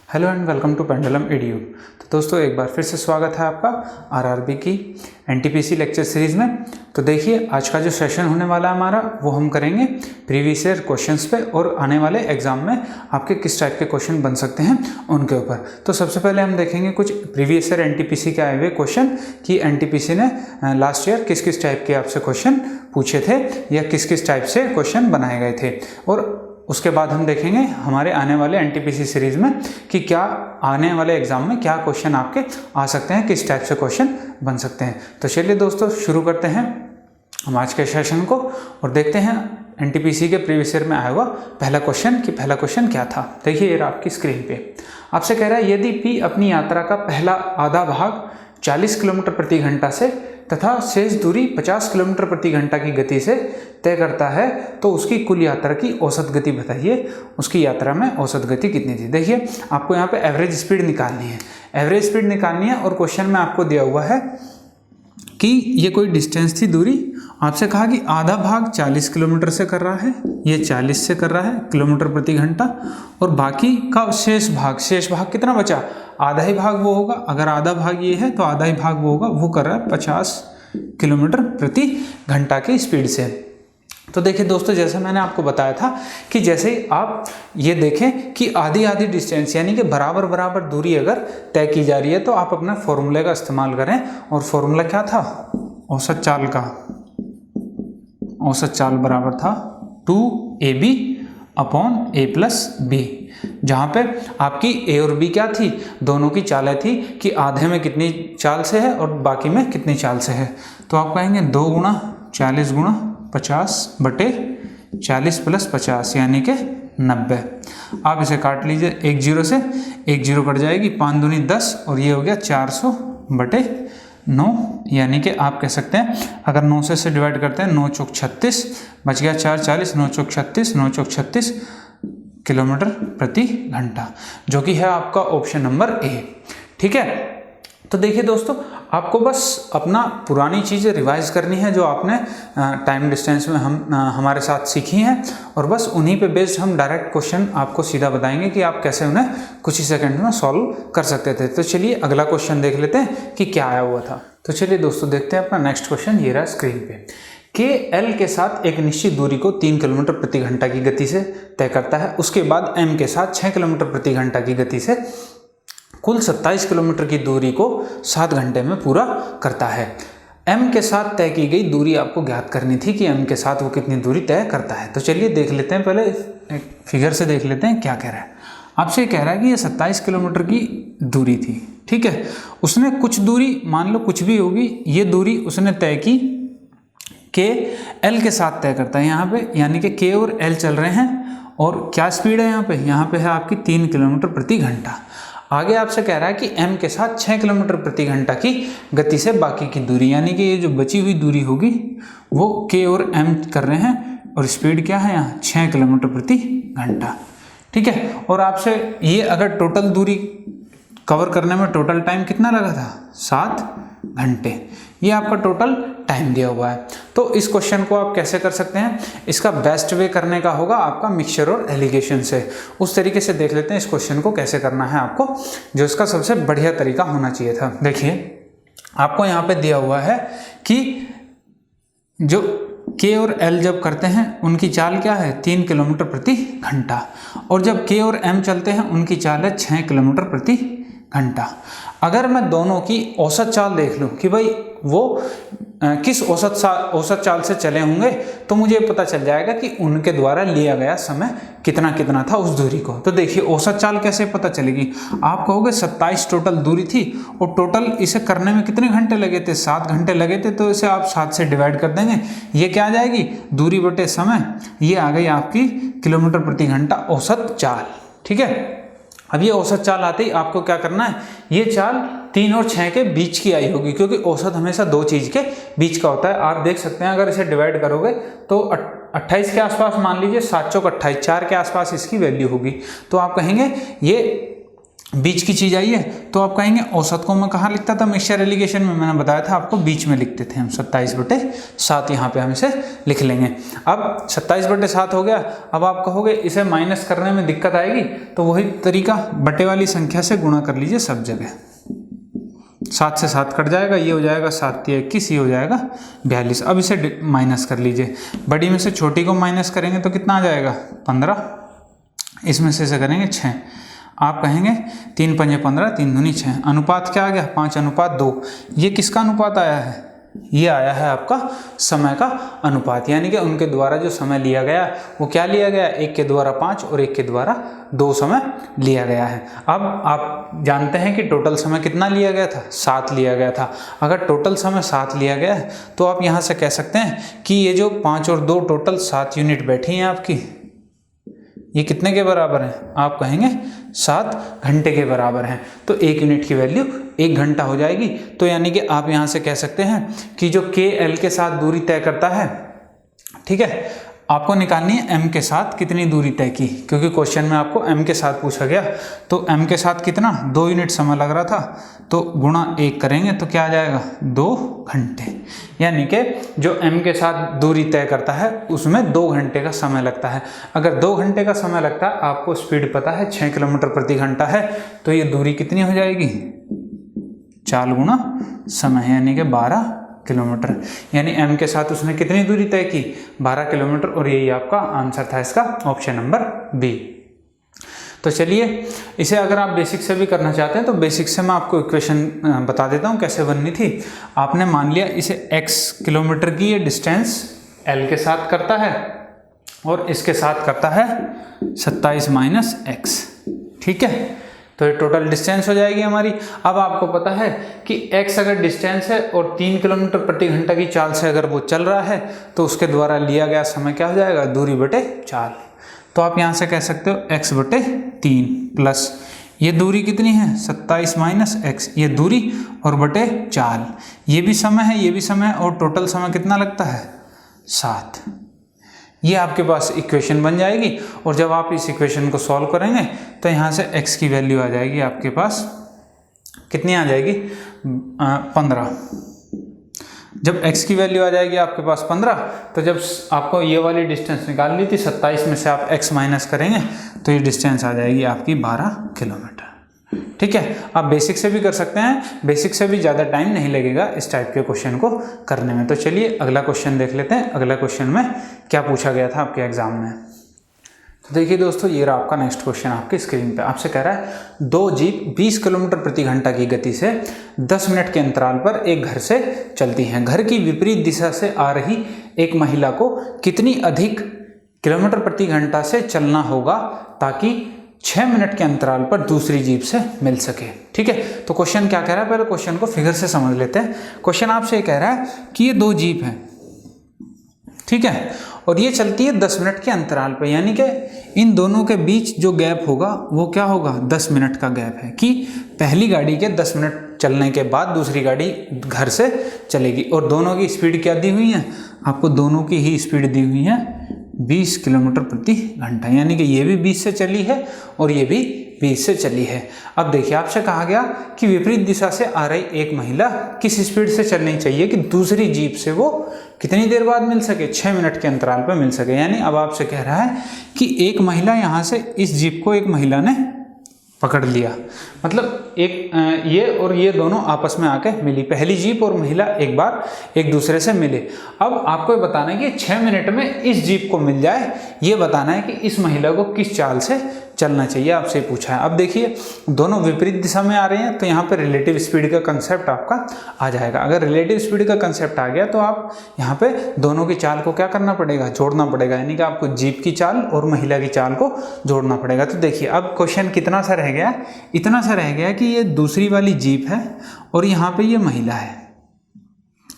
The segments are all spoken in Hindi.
Hello and welcome to Pendulum Edu. तो दोस्तों एक बार फिर से स्वागत है आपका आरआरबी की एनटीपीसी लेक्चर सीरीज़ में। तो देखिए आज का जो सेशन होने वाला है हमारा वो हम करेंगे प्रीवियस ईयर क्वेश्चंस पे और आने वाले एग्जाम में आपके किस टाइप के क्वेश्चन बन सकते हैं उनके ऊपर। तो सबसे पहले हम देखेंगे कुछ प्रीवियस ईयर एनटीपीसी के आए हुए क्वेश्चन कि एनटीपीसी ने लास्ट ईयर किस किस टाइप के आपसे क्वेश्चन पूछे थे या किस किस टाइप से क्वेश्चन बनाए गए थे, और उसके बाद हम देखेंगे हमारे आने वाले एनटीपीसी सीरीज में कि क्या आने वाले एग्जाम में क्या क्वेश्चन आपके आ सकते हैं, किस टाइप से क्वेश्चन बन सकते हैं। तो चलिए दोस्तों शुरू करते हैं हम आज के सेशन को और देखते हैं एनटीपीसी के प्रीवियस ईयर में आया हुआ पहला क्वेश्चन कि पहला क्वेश्चन क्या था। देखिए ये आपकी स्क्रीन पे आपसे कह रहा है यदि पी अपनी यात्रा का पहला आधा भाग 40 किलोमीटर प्रति घंटा से तथा शेष दूरी 50 किलोमीटर प्रति घंटा की गति से तय करता है तो उसकी कुल यात्रा की औसत गति बताइए, उसकी यात्रा में औसत गति कितनी थी। देखिए आपको यहाँ पे एवरेज स्पीड निकालनी है, एवरेज स्पीड निकालनी है और क्वेश्चन में आपको दिया हुआ है कि ये कोई डिस्टेंस थी, दूरी आपसे कहा कि आधा भाग 40 किलोमीटर से कर रहा है, ये 40 से कर रहा है किलोमीटर प्रति घंटा, और बाकी का शेष भाग कितना बचा, आधा ही भाग वो होगा। अगर आधा भाग ये है तो आधा ही भाग वो होगा, वो कर रहा है 50 किलोमीटर प्रति घंटा की स्पीड से। तो देखिए दोस्तों जैसा मैंने आपको बताया था कि जैसे ही आप ये देखें कि आधी आधी डिस्टेंस यानी कि बराबर बराबर दूरी अगर तय की जा रही है तो आप अपना फॉर्मूले का इस्तेमाल करें, और फॉर्मूला क्या था, औसत चाल का। औसत चाल बराबर था 2ab upon a plus B, जहाँ पे आपकी a और b क्या थी, दोनों की चालें थी कि आधे में कितनी चाल से है और बाकी में कितनी चाल से है। तो आप कहेंगे 2 गुणा 40 गुणा 50 बटे 40 प्लस 50 यानी कि 90। आप इसे काट लीजिए, एक जीरो से एक जीरो कट जाएगी, 5 दूनी 10 और ये हो गया 400 बटे 9, यानी कि आप कह सकते हैं अगर 9 से डिवाइड करते हैं 9 चौक 36 बच गया 4 40, 9 चौक 36, 9 चौक 36 किलोमीटर प्रति घंटा, जो कि है आपका ऑप्शन नंबर ए। ठीक है, तो देखिए दोस्तों आपको बस अपना पुरानी चीज़ें रिवाइज करनी है जो आपने टाइम डिस्टेंस में हमारे साथ सीखी हैं, और बस उन्हीं पे बेस्ड हम डायरेक्ट क्वेश्चन आपको सीधा बताएंगे कि आप कैसे उन्हें कुछ ही सेकंड में सॉल्व कर सकते थे। तो चलिए अगला क्वेश्चन देख लेते हैं कि क्या आया हुआ था। तो चलिए दोस्तों देखते हैं अपना नेक्स्ट क्वेश्चन, ये रहा स्क्रीन पे। के एल के साथ एक निश्चित दूरी को 3 किलोमीटर प्रति घंटा की गति से तय करता है, उसके बाद एम के साथ 6 किलोमीटर प्रति घंटा की गति से कुल 27 किलोमीटर की दूरी को 7 घंटे में पूरा करता है। m के साथ तय की गई दूरी आपको ज्ञात करनी थी कि m के साथ वो कितनी दूरी तय करता है। तो चलिए देख लेते हैं, पहले एक फिगर से देख लेते हैं क्या कह रहा है। आपसे कह रहा है कि ये 27 किलोमीटर की दूरी थी, ठीक है। उसने कुछ दूरी, मान लो कुछ भी होगी, ये दूरी उसने तय की के एल के साथ तय करता है यहाँ पे, यानी कि के और एल चल रहे हैं और क्या स्पीड है यहाँ पे है आपकी 3 किलोमीटर प्रति घंटा। आगे आपसे कह रहा है कि m के साथ 6 किलोमीटर प्रति घंटा की गति से बाकी की दूरी, यानी कि ये जो बची हुई दूरी होगी वो k और m कर रहे हैं, और स्पीड क्या है यहाँ 6 किलोमीटर प्रति घंटा। ठीक है, और आपसे ये अगर टोटल दूरी कवर करने में टोटल टाइम कितना लगा था, 7 घंटे, ये आपका टोटल टाइम दिया हुआ है। तो इस क्वेश्चन को आप कैसे कर सकते हैं, इसका बेस्ट वे करने का होगा आपका मिक्सचर और एलिगेशन से। उस तरीके से देख लेते हैं इस क्वेश्चन को कैसे करना है आपको, जो इसका सबसे बढ़िया तरीका होना चाहिए था। देखिए आपको यहाँ पे दिया हुआ है कि जो के और एल जब करते हैं उनकी चाल क्या है 3 किलोमीटर प्रति घंटा, और जब के और एम चलते हैं उनकी चाल है 6 किलोमीटर प्रति घंटा। अगर मैं दोनों की औसत चाल देख लूँ कि भाई वो किस औसत चाल से चले होंगे, तो मुझे पता चल जाएगा कि उनके द्वारा लिया गया समय कितना कितना था उस दूरी को। तो देखिए औसत चाल कैसे पता चलेगी, आप कहोगे 27 टोटल दूरी थी और टोटल इसे करने में कितने घंटे लगे थे, 7 घंटे लगे थे, तो इसे आप 7 से डिवाइड कर देंगे, ये क्या आ जाएगी दूरी बटे समय, ये आ गई आपकी किलोमीटर प्रति घंटा औसत चाल। ठीक है, अब ये औसत चाल आते ही आपको क्या करना है, ये चाल 3 और 6 के बीच की आई होगी, क्योंकि औसत हमेशा 2 चीज़ के बीच का होता है। आप देख सकते हैं अगर इसे डिवाइड करोगे तो 28 के आसपास मान लीजिए, 7 चौक 28, 4 के आसपास इसकी वैल्यू होगी। तो आप कहेंगे ये बीच की चीज़ आई है तो आप कहेंगे औसत को मैं कहाँ लिखता था, मिक्सचर एलिगेशन में मैंने बताया था आपको बीच में लिखते थे हम, 27/7 यहाँ पे हम इसे लिख लेंगे। अब 27/7 हो गया। अब आप कहोगे इसे माइनस करने में दिक्कत आएगी, तो वही तरीका, बटे वाली संख्या से गुणा कर लीजिए सब जगह। 7 से 7 कट जाएगा, ये हो जाएगा 7 × 21, ये हो जाएगा 42। अब इसे माइनस कर लीजिए, बड़ी में से छोटी को माइनस करेंगे तो कितना आ जाएगा 15, इसमें से इसे करेंगे 6। आप कहेंगे 3 × 5 = 15, 3 दूनी 6। अनुपात क्या आ गया 5:2। ये किसका अनुपात आया है, ये आया है आपका समय का अनुपात, यानी कि उनके द्वारा जो समय लिया गया वो क्या लिया गया, 1 के द्वारा 5 और 1 के द्वारा 2 समय लिया गया है। अब आप जानते हैं कि टोटल समय कितना लिया गया था, 7 लिया गया था। अगर टोटल समय 7 लिया गया है तो आप यहाँ से कह सकते हैं कि ये जो 5 और 2 टोटल 7 यूनिट बैठी हैं आपकी, ये कितने के बराबर है, आप कहेंगे 7 घंटे के बराबर हैं। तो 1 यूनिट की वैल्यू 1 घंटा हो जाएगी। तो यानी कि आप यहाँ से कह सकते हैं कि जो के एल के साथ दूरी तय करता है, ठीक है, आपको निकालनी है m के साथ कितनी दूरी तय की, क्योंकि क्वेश्चन में आपको m के साथ पूछा गया। तो m के साथ कितना, 2 यूनिट समय लग रहा था, तो गुणा 1 करेंगे तो क्या आ जाएगा 2 घंटे। यानी कि जो m के साथ दूरी तय करता है उसमें 2 घंटे का समय लगता है। अगर 2 घंटे का समय लगता है, आपको स्पीड पता है 6 किलोमीटर प्रति घंटा है, तो ये दूरी कितनी हो जाएगी, 4 गुना समय, यानी कि 12 किलोमीटर। यानी m के साथ उसने कितनी दूरी तय की, 12 किलोमीटर। और यही आपका आंसर था इसका, ऑप्शन नंबर बी। तो चलिए, इसे अगर आप बेसिक से भी करना चाहते हैं तो बेसिक से मैं आपको इक्वेशन बता देता हूँ कैसे बननी थी। आपने मान लिया इसे x किलोमीटर की ये डिस्टेंस l के साथ करता है और इसके साथ करता है 27 - x, ठीक है। तो ये टोटल डिस्टेंस हो जाएगी हमारी। अब आपको पता है कि x अगर डिस्टेंस है और 3 किलोमीटर प्रति घंटा की चाल से अगर वो चल रहा है तो उसके द्वारा लिया गया समय क्या हो जाएगा, दूरी बटे चाल। तो आप यहाँ से कह सकते हो x/3 प्लस ये दूरी कितनी है 27 - x, ये दूरी और बटे चाल, ये भी समय है, ये भी समय, और टोटल समय कितना लगता है 7। ये आपके पास इक्वेशन बन जाएगी। और जब आप इस इक्वेशन को सॉल्व करेंगे तो यहाँ से x की वैल्यू आ जाएगी आपके पास, कितनी आ जाएगी 15। जब x की वैल्यू आ जाएगी आपके पास 15, तो जब आपको ये वाली डिस्टेंस निकालनी थी 27 में से आप x माइनस करेंगे तो ये डिस्टेंस आ जाएगी आपकी 12 किलोमीटर, ठीक है। आप बेसिक से भी कर सकते हैं, बेसिक से भी ज़्यादा टाइम नहीं लगेगा इस टाइप के क्वेश्चन को करने में। तो चलिए अगला क्वेश्चन देख लेते हैं, अगला क्वेश्चन में क्या पूछा गया था आपके एग्जाम में। तो देखिए दोस्तों, ये रहा आपका नेक्स्ट क्वेश्चन आपकी स्क्रीन पे। आपसे कह रहा है 2 जीप 20 किलोमीटर प्रति घंटा की गति से 10 मिनट के अंतराल पर एक घर से चलती हैं। घर की विपरीत दिशा से आ रही एक महिला को कितनी अधिक किलोमीटर प्रति घंटा से चलना होगा ताकि 6 मिनट के अंतराल पर दूसरी जीप से मिल सके, ठीक है। तो क्वेश्चन क्या कह रहा है, पहले क्वेश्चन को फिगर से समझ लेते हैं। क्वेश्चन आपसे ये कह रहा है कि ये 2 जीप हैं, ठीक है, और ये चलती है 10 मिनट के अंतराल पर, यानी कि इन दोनों के बीच जो गैप होगा वो क्या होगा, 10 मिनट का गैप है कि पहली गाड़ी के 10 मिनट चलने के बाद दूसरी गाड़ी घर से चलेगी। और दोनों की स्पीड क्या दी हुई है, आपको दोनों की ही स्पीड दी हुई है 20 किलोमीटर प्रति घंटा, यानी कि ये भी 20 से चली है और ये भी 20 से चली है। अब देखिए, आपसे कहा गया कि विपरीत दिशा से आ रही एक महिला किस स्पीड से चलनी चाहिए कि दूसरी जीप से वो कितनी देर बाद मिल सके, 6 मिनट के अंतराल पर मिल सके। यानी अब आपसे कह रहा है कि एक महिला यहाँ से, इस जीप को एक महिला ने पकड़ लिया, मतलब एक ये और ये दोनों आपस में आके मिली, पहली जीप और महिला एक बार एक दूसरे से मिले। अब आपको ये बताना है कि 6 मिनट में इस जीप को मिल जाए, ये बताना है कि इस महिला को किस चाल से चलना चाहिए, आपसे पूछा है। अब देखिए, दोनों विपरीत दिशा में आ रहे हैं तो यहाँ पे रिलेटिव स्पीड का कंसेप्ट आपका आ जाएगा। अगर रिलेटिव स्पीड का कंसेप्ट आ गया तो आप यहाँ पे दोनों की चाल को क्या करना पड़ेगा, जोड़ना पड़ेगा, यानी कि आपको जीप की चाल और महिला की चाल को जोड़ना पड़ेगा। तो देखिए, अब क्वेश्चन कितना सा रह गया, इतना सा रह गया कि ये दूसरी वाली जीप है और यहाँ पे ये महिला है,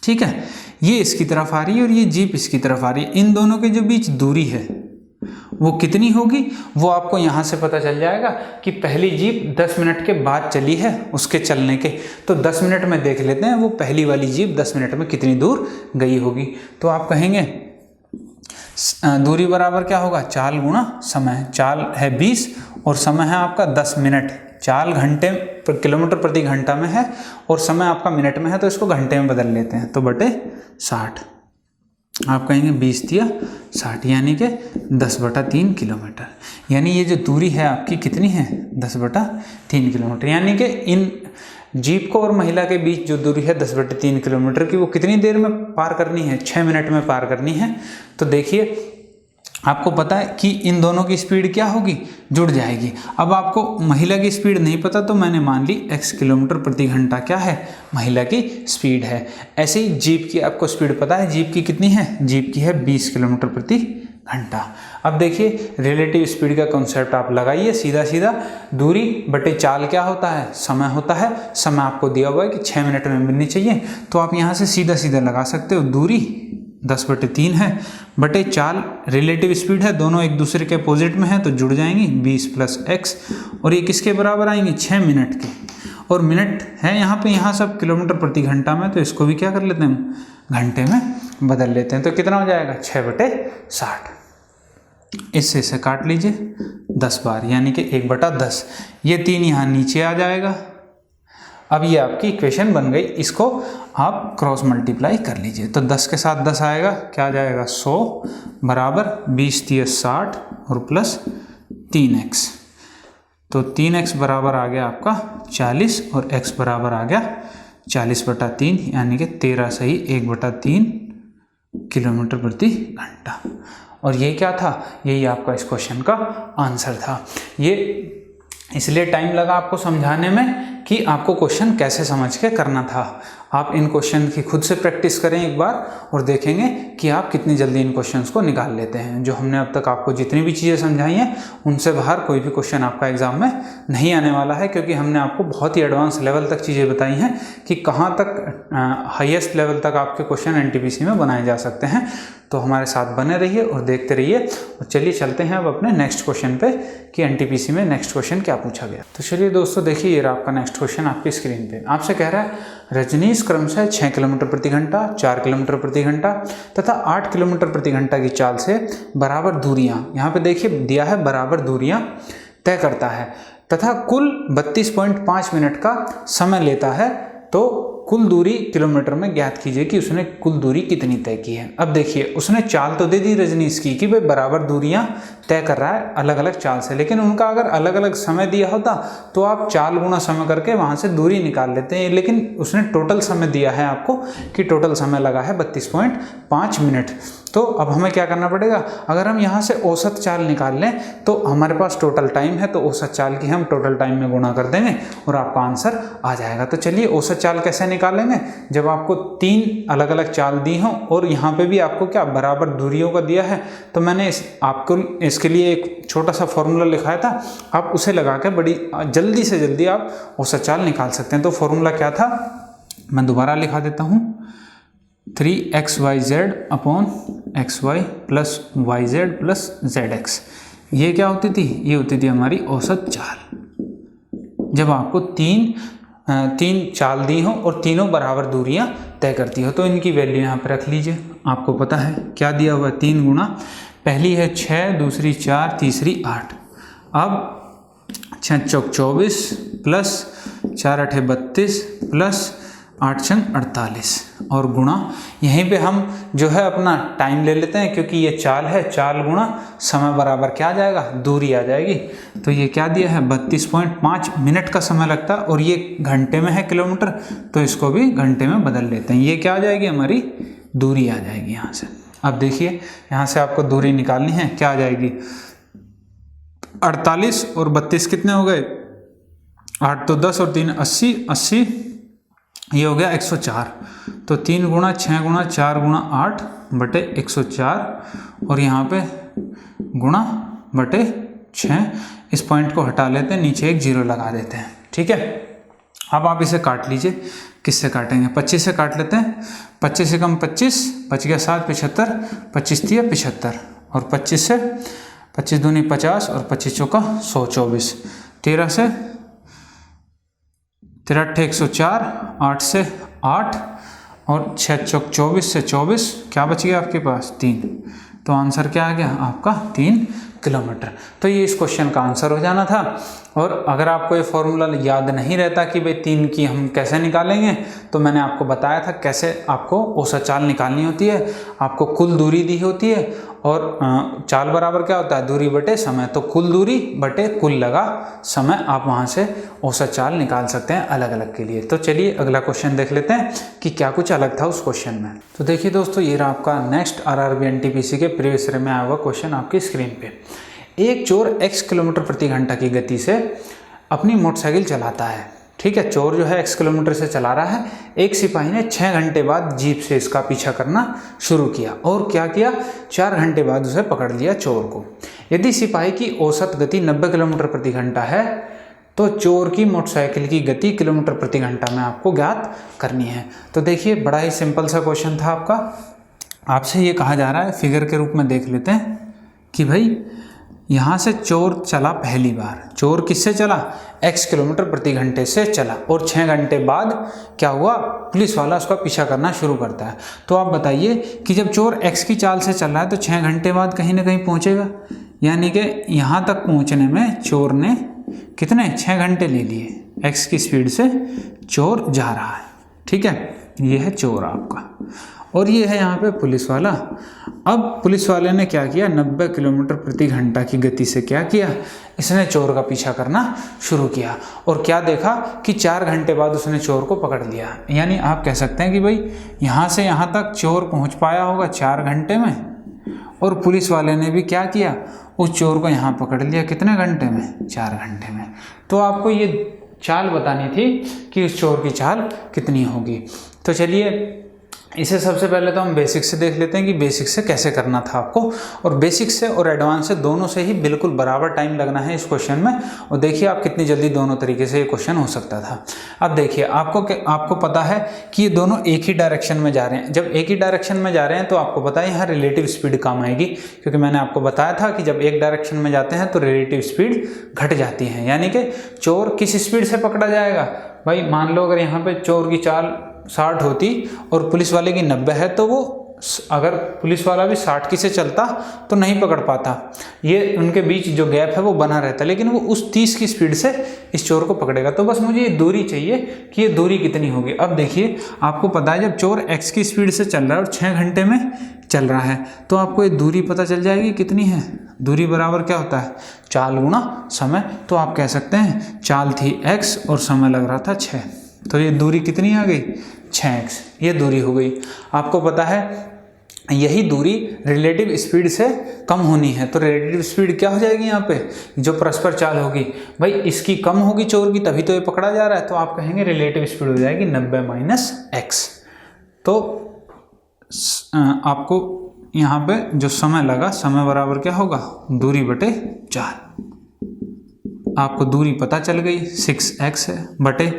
ठीक है, ये इसकी तरफ आ रही है और ये जीप इसकी तरफ आ रही है। इन दोनों के जो बीच दूरी है वो कितनी होगी, वो आपको यहाँ से पता चल जाएगा कि पहली जीप 10 मिनट के बाद चली है उसके चलने के, तो 10 मिनट में देख लेते हैं वो पहली वाली जीप 10 मिनट में कितनी दूर गई होगी। तो आप कहेंगे दूरी बराबर क्या होगा, चाल गुणा समय, चाल है 20 और समय है आपका 10 मिनट। चाल घंटे किलोमीटर प्रति घंटा में है और समय आपका मिनट में है, तो इसको घंटे में बदल लेते हैं, तो बटे 60। आप कहेंगे 20 दिया 60, यानी कि 10/3 किलोमीटर। यानी ये जो दूरी है आपकी कितनी है, 10/3 किलोमीटर। यानी कि इन जीप को और महिला के बीच जो दूरी है 10/3 किलोमीटर की, वो कितनी देर में पार करनी है, 6 मिनट में पार करनी है। तो देखिए आपको पता है कि इन दोनों की स्पीड क्या होगी, जुड़ जाएगी। अब आपको महिला की स्पीड नहीं पता, तो मैंने मान ली x किलोमीटर प्रति घंटा क्या है, महिला की स्पीड है। ऐसे ही जीप की आपको स्पीड पता है, जीप की कितनी है, जीप की है 20 किलोमीटर प्रति घंटा। अब देखिए रिलेटिव स्पीड का कॉन्सेप्ट आप लगाइए, सीधा सीधा दूरी बटे चाल क्या होता है, समय होता है। समय आपको दिया हुआ है कि 6 मिनट में मिलनी चाहिए, तो आप यहाँ से सीधा सीधा लगा सकते हो। दूरी 10/3 है, बटे चाल रिलेटिव स्पीड है, दोनों एक दूसरे के अपोजिट में हैं तो जुड़ जाएंगी 20 + x, और ये किसके बराबर आएंगी, 6 मिनट के। और मिनट है यहाँ पे, यहाँ सब किलोमीटर प्रति घंटा में, तो इसको भी क्या कर लेते हैं हम, घंटे में बदल लेते हैं। तो कितना हो जाएगा, 6/60। इससे इसे काट लीजिए 10 बार, यानी कि 1/10। ये 3 यहाँ नीचे आ जाएगा। अब ये आपकी इक्वेशन बन गई, इसको आप क्रॉस मल्टीप्लाई कर लीजिए। तो 10 के साथ 10 आएगा, क्या आ जाएगा, 100 बराबर 20 × 60 और प्लस 3x। तो 3x बराबर आ गया आपका 40 और x बराबर आ गया 40/3, यानी कि 13 सही 1/3 किलोमीटर प्रति घंटा। और ये क्या था, यही आपका इस क्वेश्चन का आंसर था। ये इसलिए टाइम लगा आपको समझाने में कि आपको क्वेश्चन कैसे समझ के करना था। आप इन क्वेश्चन की खुद से प्रैक्टिस करें एक बार और देखेंगे कि आप कितनी जल्दी इन क्वेश्चंस को निकाल लेते हैं। जो हमने अब तक आपको जितनी भी चीज़ें समझाई हैं, उनसे बाहर कोई भी क्वेश्चन आपका एग्जाम में नहीं आने वाला है, क्योंकि हमने आपको बहुत ही एडवांस लेवल तक चीज़ें बताई हैं कि कहाँ तक हाईएस्ट लेवल तक आपके क्वेश्चन एनटीपीसी में बनाए जा सकते हैं। तो हमारे साथ बने रहिए और देखते रहिए। और चलिए चलते हैं अब अपने नेक्स्ट क्वेश्चन पे कि एनटीपीसी में नेक्स्ट क्वेश्चन क्या पूछा गया। तो चलिए दोस्तों देखिए, ये रहा आपका नेक्स्ट क्वेश्चन आपकी स्क्रीन पे। आपसे कह रहा है रजनीश क्रमशः 6 किलोमीटर प्रति घंटा, 4 किलोमीटर प्रति घंटा तथा 8 किलोमीटर प्रति घंटा की चाल से बराबर दूरियां, यहाँ पे देखिए दिया है बराबर दूरियां तय करता है तथा कुल 32.5 मिनट का समय लेता है। तो कुल दूरी किलोमीटर में ज्ञात कीजिए कि उसने कुल दूरी कितनी तय की है। अब देखिए उसने चाल तो दे दी रजनीश की कि भाई बराबर दूरियां तय कर रहा है अलग अलग चाल से, लेकिन उनका अगर अलग अलग समय दिया होता तो आप चाल गुना समय करके वहां से दूरी निकाल लेते हैं। लेकिन उसने टोटल समय दिया है आपको कि टोटल समय लगा है 32.5 मिनट। तो अब हमें क्या करना पड़ेगा, अगर हम यहाँ से औसत चाल निकाल लें तो हमारे पास टोटल टाइम है, तो औसत चाल की हम टोटल टाइम में गुणा कर देंगे और आपका आंसर आ जाएगा। तो चलिए औसत चाल कैसे निकालेंगे, जब आपको 3 अलग अलग चाल दी हो और यहाँ पे भी आपको क्या बराबर दूरियों का दिया है, तो मैंने आपको इसके लिए एक छोटा सा फॉर्मूला लिखाया था, आप उसे लगा के बड़ी जल्दी से जल्दी आप औसत चाल निकाल सकते हैं। तो फॉर्मूला क्या था, मैं दोबारा लिखा देता हूँ, 3xyz upon xy plus yz plus zx। ये क्या होती थी, ये होती थी हमारी औसत चाल। जब आपको तीन चाल दी हो और तीनों बराबर दूरियां तय करती हो, तो इनकी वैल्यू यहाँ पर रख लीजिए। आपको पता है क्या दिया हुआ है, 3 गुना, पहली है 6, दूसरी 4, तीसरी 8। अब 6 चौक 24 प्लस 4 8 32 प्लस 8 छंग 48 और गुणा, यहीं पे हम जो है अपना टाइम ले लेते हैं, क्योंकि ये चाल है, चाल गुणा समय बराबर क्या आ जाएगा, दूरी आ जाएगी। तो ये क्या दिया है, 32.5 मिनट का समय लगता है और ये घंटे में है किलोमीटर, तो इसको भी घंटे में बदल लेते हैं। ये क्या आ जाएगी, हमारी दूरी आ जाएगी यहाँ से। अब देखिए यहाँ से आपको दूरी निकालनी है, क्या आ जाएगी, 48 और 32 कितने हो गए, 8 तो 10 और 3 80, 80 ये हो गया 104। तो 3 गुणा 6 गुणा 4 गुणा 8 बटे 104 और यहाँ पे गुणा बटे 6। इस पॉइंट को हटा लेते हैं, नीचे एक 0 लगा देते हैं, ठीक है। अब आप इसे काट लीजिए, किससे काटेंगे, 25 से काट लेते हैं। 25 से कम 25, बच गया 7 75, 25 दिया 75 और 25 से 25 दूनी 50 और 25 चौका 124, 13 से 13 104, 8 से 8 और 6 चौक 24 से 24, क्या बच गया आपके पास 3, तो आंसर क्या आ गया आपका 3 किलोमीटर। तो ये इस क्वेश्चन का आंसर हो जाना था। और अगर आपको ये फॉर्मूला याद नहीं रहता कि भाई 3 की हम कैसे निकालेंगे, तो मैंने आपको बताया था कैसे आपको औसत चाल निकालनी होती है। आपको कुल दूरी दी होती है और चाल बराबर क्या होता है, दूरी बटे समय। तो कुल दूरी बटे कुल लगा समय, आप वहाँ से औसत चाल निकाल सकते हैं अलग अलग के लिए। तो चलिए अगला क्वेश्चन देख लेते हैं कि क्या कुछ अलग था उस क्वेश्चन में। तो देखिए दोस्तों, ये रहा आपका नेक्स्ट आरआरबी एनटीपीसी के प्रीवियस ईयर में आया हुआ क्वेश्चन आपकी स्क्रीन पे। एक चोर x किलोमीटर प्रति घंटा की गति से अपनी मोटरसाइकिल चलाता है। ठीक है, चोर जो है x किलोमीटर से चला रहा है। एक सिपाही ने 6 घंटे बाद जीप से इसका पीछा करना शुरू किया और क्या किया, 4 घंटे बाद उसे पकड़ लिया चोर को। यदि सिपाही की औसत गति 90 किलोमीटर प्रति घंटा है तो चोर की मोटरसाइकिल की गति किलोमीटर प्रति घंटा में आपको ज्ञात करनी है। तो देखिए बड़ा ही सिंपल सा क्वेश्चन था आपका। आपसे ये कहा जा रहा है, फिगर के रूप में देख लेते हैं कि भाई यहाँ से चोर चला पहली बार। चोर किससे चला, x किलोमीटर प्रति घंटे से चला और 6 घंटे बाद क्या हुआ, पुलिस वाला उसका पीछा करना शुरू करता है। तो आप बताइए कि जब चोर x की चाल से चल रहा है तो 6 घंटे बाद कहीं ना कहीं पहुँचेगा, यानी कि यहाँ तक पहुँचने में चोर ने कितने 6 घंटे ले लिए। x की स्पीड से चोर जा रहा है। ठीक है, ये है चोर आपका और ये है यहाँ पे पुलिस वाला। अब पुलिस वाले ने क्या किया, 90 किलोमीटर प्रति घंटा की गति से क्या किया, इसने चोर का पीछा करना शुरू किया और क्या देखा कि 4 घंटे बाद उसने चोर को पकड़ लिया। यानी आप कह सकते हैं कि भाई यहाँ से यहाँ तक चोर पहुँच पाया होगा 4 घंटे में और पुलिस वाले ने भी क्या किया, उस चोर को यहाँ पकड़ लिया कितने घंटे में, 4 घंटे में। तो आपको ये चाल बतानी थी कि उस चोर की चाल कितनी होगी। तो चलिए इसे सबसे पहले तो हम बेसिक से देख लेते हैं कि बेसिक से कैसे करना था आपको। और बेसिक से और एडवांस से दोनों से ही बिल्कुल बराबर टाइम लगना है इस क्वेश्चन में। और देखिए आप कितनी जल्दी दोनों तरीके से ये क्वेश्चन हो सकता था। अब देखिए आपको पता है कि ये दोनों एक ही डायरेक्शन में जा रहे हैं। जब एक ही डायरेक्शन में जा रहे हैं तो आपको पता है यहाँ रिलेटिव स्पीड कम आएगी, क्योंकि मैंने आपको बताया था कि जब एक डायरेक्शन में जाते हैं तो रिलेटिव स्पीड घट जाती है। यानी कि चोर किस स्पीड से पकड़ा जाएगा, भाई मान लो अगर यहाँ पे चोर की चाल 60 होती और पुलिस वाले की 90 है तो वो अगर पुलिस वाला भी 60 की से चलता तो नहीं पकड़ पाता। ये उनके बीच जो गैप है वो बना रहता, लेकिन वो उस 30 की स्पीड से इस चोर को पकड़ेगा। तो बस मुझे ये दूरी चाहिए कि ये दूरी कितनी होगी। अब देखिए आपको पता है जब चोर x की स्पीड से चल रहा है और 6 घंटे में चल रहा है तो आपको ये दूरी पता चल जाएगी कितनी है। दूरी बराबर क्या होता है, चाल गुणा समय। तो आप कह सकते हैं चाल थी x और समय लग रहा था 6, तो ये दूरी कितनी आ गई, 6x। ये दूरी हो गई। आपको पता है यही दूरी रिलेटिव स्पीड से कम होनी है, तो रिलेटिव स्पीड क्या हो जाएगी यहाँ पे, जो परस्पर चाल होगी, भाई इसकी कम होगी चोर की तभी तो ये पकड़ा जा रहा है। तो आप कहेंगे रिलेटिव स्पीड हो जाएगी 90 माइनस x। तो आपको यहाँ पे जो समय लगा, समय बराबर क्या होगा, दूरी बटे 4। आपको दूरी पता चल गई 6x है बटे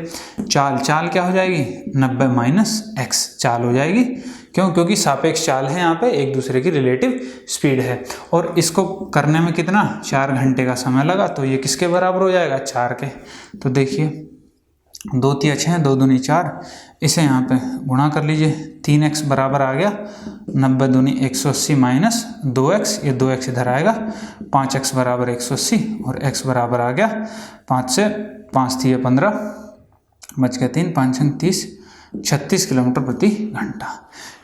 चाल क्या हो जाएगी 90 माइनस x चाल हो जाएगी। क्यों, क्योंकि सापेक्ष चाल है, यहाँ पे एक दूसरे की रिलेटिव स्पीड है। और इसको करने में कितना 4 घंटे का समय लगा, तो ये किसके बराबर हो जाएगा 4 के। तो देखिए 2 तिया 6 2 दूनी 4, इसे यहाँ पे गुणा कर लीजिए, 3x बराबर आ गया 90 दूनी 180 माइनस 2x, ये 2x इधर आएगा, 5x बराबर 180 और x बराबर आ गया 5 से 5 थी 15 बच गया 3 5 30 36 किलोमीटर प्रति घंटा।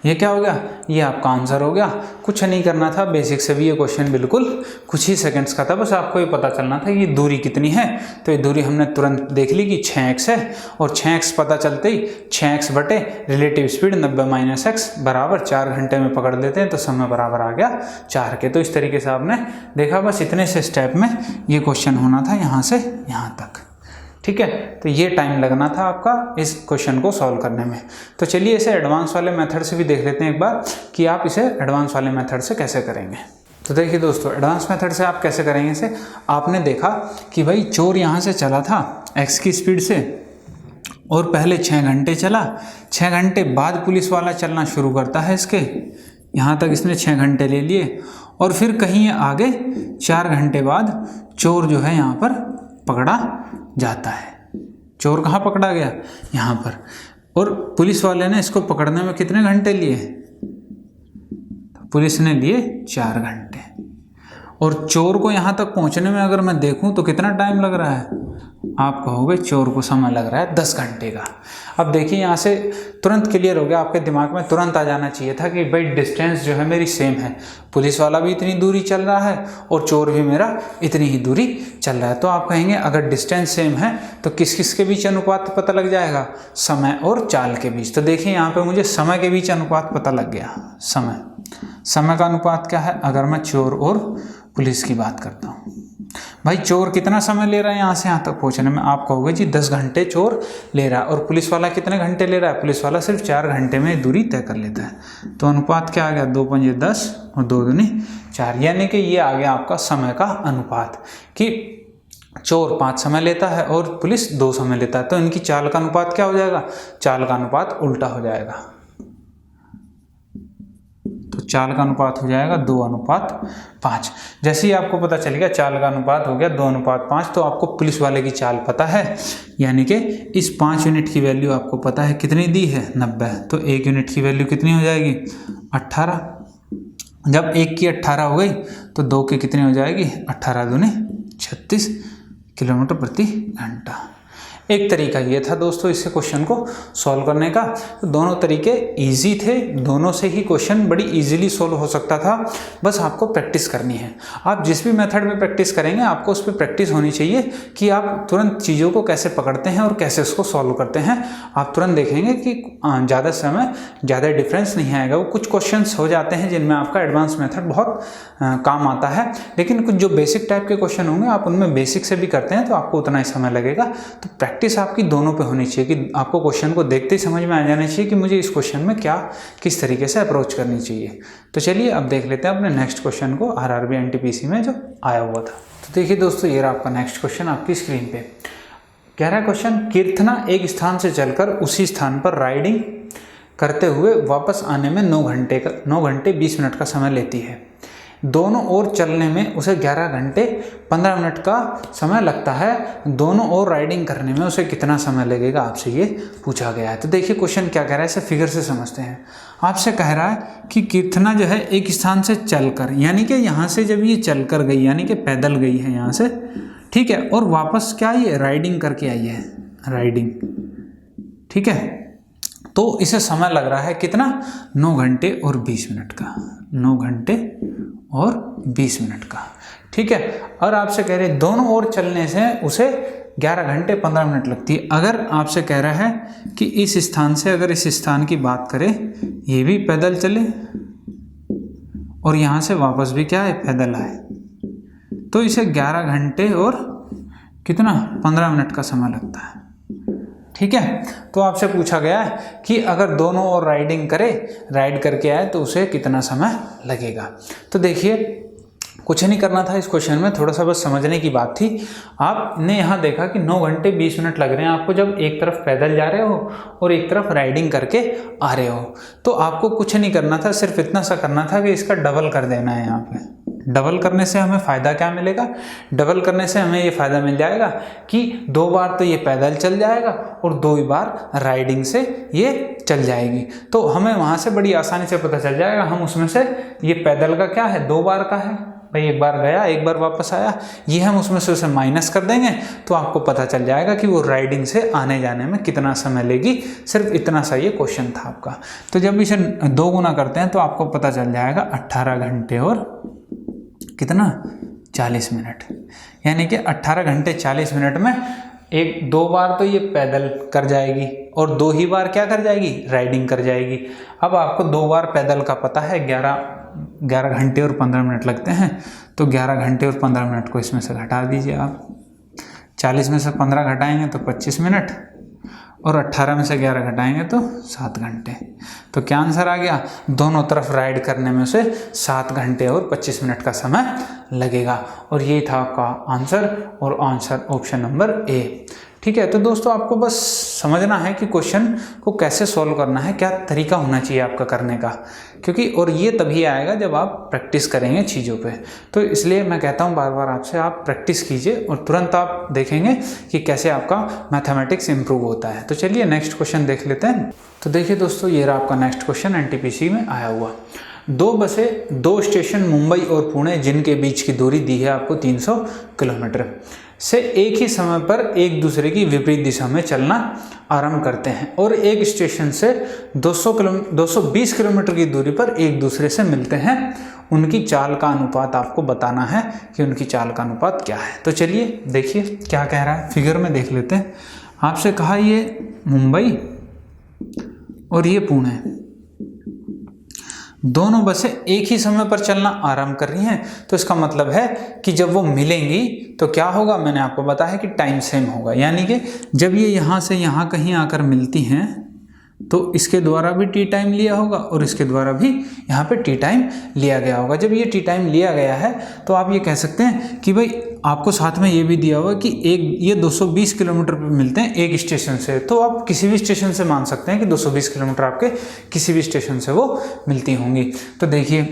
ये क्या हो गया, ये आपका आंसर हो गया। कुछ नहीं करना था, बेसिक से भी ये क्वेश्चन बिल्कुल कुछ ही सेकंड्स का था, बस आपको ये पता चलना था कि दूरी कितनी है। तो ये दूरी हमने तुरंत देख ली कि 6x है और 6x पता चलते ही 6x बटे रिलेटिव स्पीड 90 माइनस x बराबर 4 घंटे में पकड़ लेते हैं तो समय बराबर आ गया 4 के। तो इस तरीके से आपने देखा, बस इतने से स्टेप में ये क्वेश्चन होना था यहाँ से यहाँ तक। ठीक है, तो ये टाइम लगना था आपका इस क्वेश्चन को सॉल्व करने में। तो चलिए इसे एडवांस वाले मेथड से भी देख लेते हैं एक बार कि आप इसे एडवांस वाले मेथड से कैसे करेंगे। तो देखिए दोस्तों, एडवांस मेथड से आप कैसे करेंगे इसे। आपने देखा कि भाई चोर यहाँ से चला था x की स्पीड से और पहले 6 घंटे चला, 6 घंटे बाद पुलिस वाला चलना शुरू करता है इसके, यहाँ तक इसने 6 घंटे ले लिए और फिर कहीं आगे 4 घंटे बाद चोर जो है यहाँ पर पकड़ा जाता है। चोर कहाँ पकड़ा गया, यहाँ पर, और पुलिस वाले ने इसको पकड़ने में कितने घंटे लिए, पुलिस ने लिए 4 घंटे। और चोर को यहाँ तक पहुँचने में अगर मैं देखूँ तो कितना टाइम लग रहा है, आप कहोगे चोर को समय लग रहा है 10 घंटे का। अब देखिए यहाँ से तुरंत क्लियर हो गया, आपके दिमाग में तुरंत आ जाना चाहिए था कि भाई डिस्टेंस जो है मेरी सेम है, पुलिस वाला भी इतनी दूरी चल रहा है और चोर भी मेरा इतनी ही दूरी चल रहा है। तो आप कहेंगे अगर डिस्टेंस सेम है तो किस किस के बीच अनुपात पता लग जाएगा, समय और चाल के बीच। तो देखिए यहाँ पे मुझे समय के बीच अनुपात पता लग गया। समय का अनुपात क्या है, अगर मैं चोर और पुलिस की बात करता हूँ, भाई चोर कितना समय ले रहा है यहाँ से यहाँ तक पहुँचने में, आप कहोगे जी 10 घंटे चोर ले रहा है। और पुलिस वाला कितने घंटे ले रहा है, पुलिस वाला सिर्फ 4 घंटे में दूरी तय कर लेता है। तो अनुपात क्या आ गया, 2 पंजे 10 और 2 दूनी 4, यानी कि ये आ गया आपका समय का अनुपात कि चोर 5 समय लेता है और पुलिस 2 समय लेता है। तो इनकी चाल का अनुपात क्या हो जाएगा, चाल का अनुपात उल्टा हो जाएगा। तो चाल का अनुपात हो जाएगा 2:5। जैसे ही आपको पता चल गया चाल का अनुपात हो गया 2:5, तो आपको पुलिस वाले की चाल पता है, यानी कि इस 5 यूनिट की वैल्यू आपको पता है कितनी दी है, 90। तो 1 यूनिट की वैल्यू कितनी हो जाएगी, 18। जब 1 की 18 हो गई तो 2 की कितनी हो जाएगी, 18 दूनी 36 किलोमीटर प्रति घंटा। एक तरीका ये था दोस्तों इससे क्वेश्चन को सॉल्व करने का। तो दोनों तरीके इजी थे, दोनों से ही क्वेश्चन बड़ी इजीली सॉल्व हो सकता था, बस आपको प्रैक्टिस करनी है। आप जिस भी मेथड में प्रैक्टिस करेंगे आपको उस पर प्रैक्टिस होनी चाहिए कि आप तुरंत चीज़ों को कैसे पकड़ते हैं और कैसे उसको सॉल्व करते हैं। आप तुरंत देखेंगे कि ज़्यादा समय ज़्यादा डिफरेंस नहीं आएगा। वो कुछ क्वेश्चन हो जाते हैं जिनमें आपका एडवांस मेथड बहुत काम आता है, लेकिन कुछ जो बेसिक टाइप के क्वेश्चन होंगे आप उनमें बेसिक से भी करते हैं तो आपको उतना ही समय लगेगा। तो प्रैक्टिस आपकी दोनों पे होनी चाहिए कि आपको क्वेश्चन को देखते ही समझ में आ जाना चाहिए कि मुझे इस क्वेश्चन में क्या किस तरीके से अप्रोच करनी चाहिए। तो चलिए अब देख लेते हैं अपने नेक्स्ट क्वेश्चन को आरआरबी एनटीपीसी में जो आया हुआ था। तो देखिए दोस्तों ये रहा आपका नेक्स्ट क्वेश्चन आपकी स्क्रीन पे। कह रहा है क्वेश्चन, कीर्तना एक स्थान से चलकर उसी स्थान पर राइडिंग करते हुए वापस आने में 9 घंटे 20 मिनट का समय लेती है। दोनों ओर चलने में उसे 11 घंटे 15 मिनट का समय लगता है। दोनों ओर राइडिंग करने में उसे कितना समय लगेगा, आपसे ये पूछा गया है। तो देखिए क्वेश्चन क्या कह रहा है, इसे फिगर से समझते हैं। आपसे कह रहा है कि कीर्तना जो है एक स्थान से चलकर, यानी कि यहाँ से जब ये चलकर गई यानी कि पैदल गई है यहाँ से, ठीक है, और वापस क्या ये राइडिंग करके आई है, राइडिंग, ठीक है। तो इसे समय लग रहा है कितना, 9 घंटे और 20 मिनट का, 9 घंटे और 20 मिनट का, ठीक है। और आपसे कह रहे दोनों ओर चलने से उसे 11 घंटे 15 मिनट लगती है। अगर आपसे कह रहा है कि इस स्थान से, अगर इस स्थान की बात करें, ये भी पैदल चले और यहाँ से वापस भी क्या है, पैदल आए, तो इसे 11 घंटे और कितना 15 मिनट का समय लगता है, ठीक है। तो आपसे पूछा गया है कि अगर दोनों ओर राइडिंग करे, राइड करके आए तो उसे कितना समय लगेगा। तो देखिए कुछ नहीं करना था इस क्वेश्चन में, थोड़ा सा बस समझने की बात थी। आपने यहाँ देखा कि 9 घंटे 20 मिनट लग रहे हैं आपको जब एक तरफ पैदल जा रहे हो और एक तरफ राइडिंग करके आ रहे हो। तो आपको कुछ नहीं करना था, सिर्फ इतना सा करना था कि इसका डबल कर देना है। यहाँ पे डबल करने से हमें फ़ायदा क्या मिलेगा, डबल करने से हमें ये फ़ायदा मिल जाएगा कि 2 बार तो ये पैदल चल जाएगा और 2 बार राइडिंग से ये चल जाएगी। तो हमें वहाँ से बड़ी आसानी से पता चल जाएगा, हम उसमें से ये पैदल का क्या है, 2 बार का है भाई, 1 बार गया 1 बार वापस आया, ये हम उसमें से उसे माइनस कर देंगे तो आपको पता चल जाएगा कि वो राइडिंग से आने जाने में कितना समय लेगी। सिर्फ इतना सा ये क्वेश्चन था आपका। तो जब इसे 2 गुना करते हैं तो आपको पता चल जाएगा 18 घंटे और कितना 40 मिनट, यानी कि 18 घंटे 40 मिनट में 2 बार तो ये पैदल कर जाएगी और 2 ही बार क्या कर जाएगी, राइडिंग कर जाएगी। अब आपको 2 बार पैदल का पता है, 11 घंटे और 15 मिनट लगते हैं, तो 11 घंटे और 15 मिनट को इसमें से घटा दीजिए आप। 40 में से 15 घटाएंगे तो 25 मिनट और 18 में से 11 घटाएंगे तो 7 घंटे। तो क्या आंसर आ गया, दोनों तरफ राइड करने में उसे 7 घंटे और 25 मिनट का समय लगेगा। और ये था आपका आंसर, और आंसर ऑप्शन नंबर ए, ठीक है। तो दोस्तों आपको बस समझना है कि क्वेश्चन को कैसे सॉल्व करना है, क्या तरीका होना चाहिए आपका करने का, क्योंकि और ये तभी आएगा जब आप प्रैक्टिस करेंगे चीज़ों पे। तो इसलिए मैं कहता हूँ बार बार आपसे, आप प्रैक्टिस कीजिए और तुरंत आप देखेंगे कि कैसे आपका मैथमेटिक्स इम्प्रूव होता है। तो चलिए नेक्स्ट क्वेश्चन देख लेते हैं। तो देखिए दोस्तों ये रहा आपका नेक्स्ट क्वेश्चन एनटीपीसी में आया हुआ। दो बसें, दो स्टेशन मुंबई और पुणे जिनके बीच की दूरी दी है आपको 300 किलोमीटर से एक ही समय पर एक दूसरे की विपरीत दिशा में चलना आरंभ करते हैं और एक स्टेशन से 220 किलोमीटर की दूरी पर एक दूसरे से मिलते हैं, उनकी चाल का अनुपात आपको बताना है कि उनकी चाल का अनुपात क्या है। तो चलिए देखिए क्या कह रहा है, फिगर में देख लेते हैं। आपसे कहा ये मुंबई और ये पुणे, दोनों बसें एक ही समय पर चलना आरंभ कर रही हैं, तो इसका मतलब है कि जब वो मिलेंगी तो क्या होगा, मैंने आपको बताया कि टाइम सेम होगा। यानी कि जब ये यहाँ से यहाँ कहीं आकर मिलती हैं तो इसके द्वारा भी टी टाइम लिया होगा और इसके द्वारा भी यहाँ पे टी टाइम लिया गया होगा। जब ये टी टाइम लिया गया है तो आप ये कह सकते हैं कि भाई आपको साथ में ये भी दिया हुआ कि ये 220 किलोमीटर पर मिलते हैं एक स्टेशन से, तो आप किसी भी स्टेशन से मान सकते हैं कि 220 किलोमीटर आपके किसी भी स्टेशन से वो मिलती होंगी। तो देखिए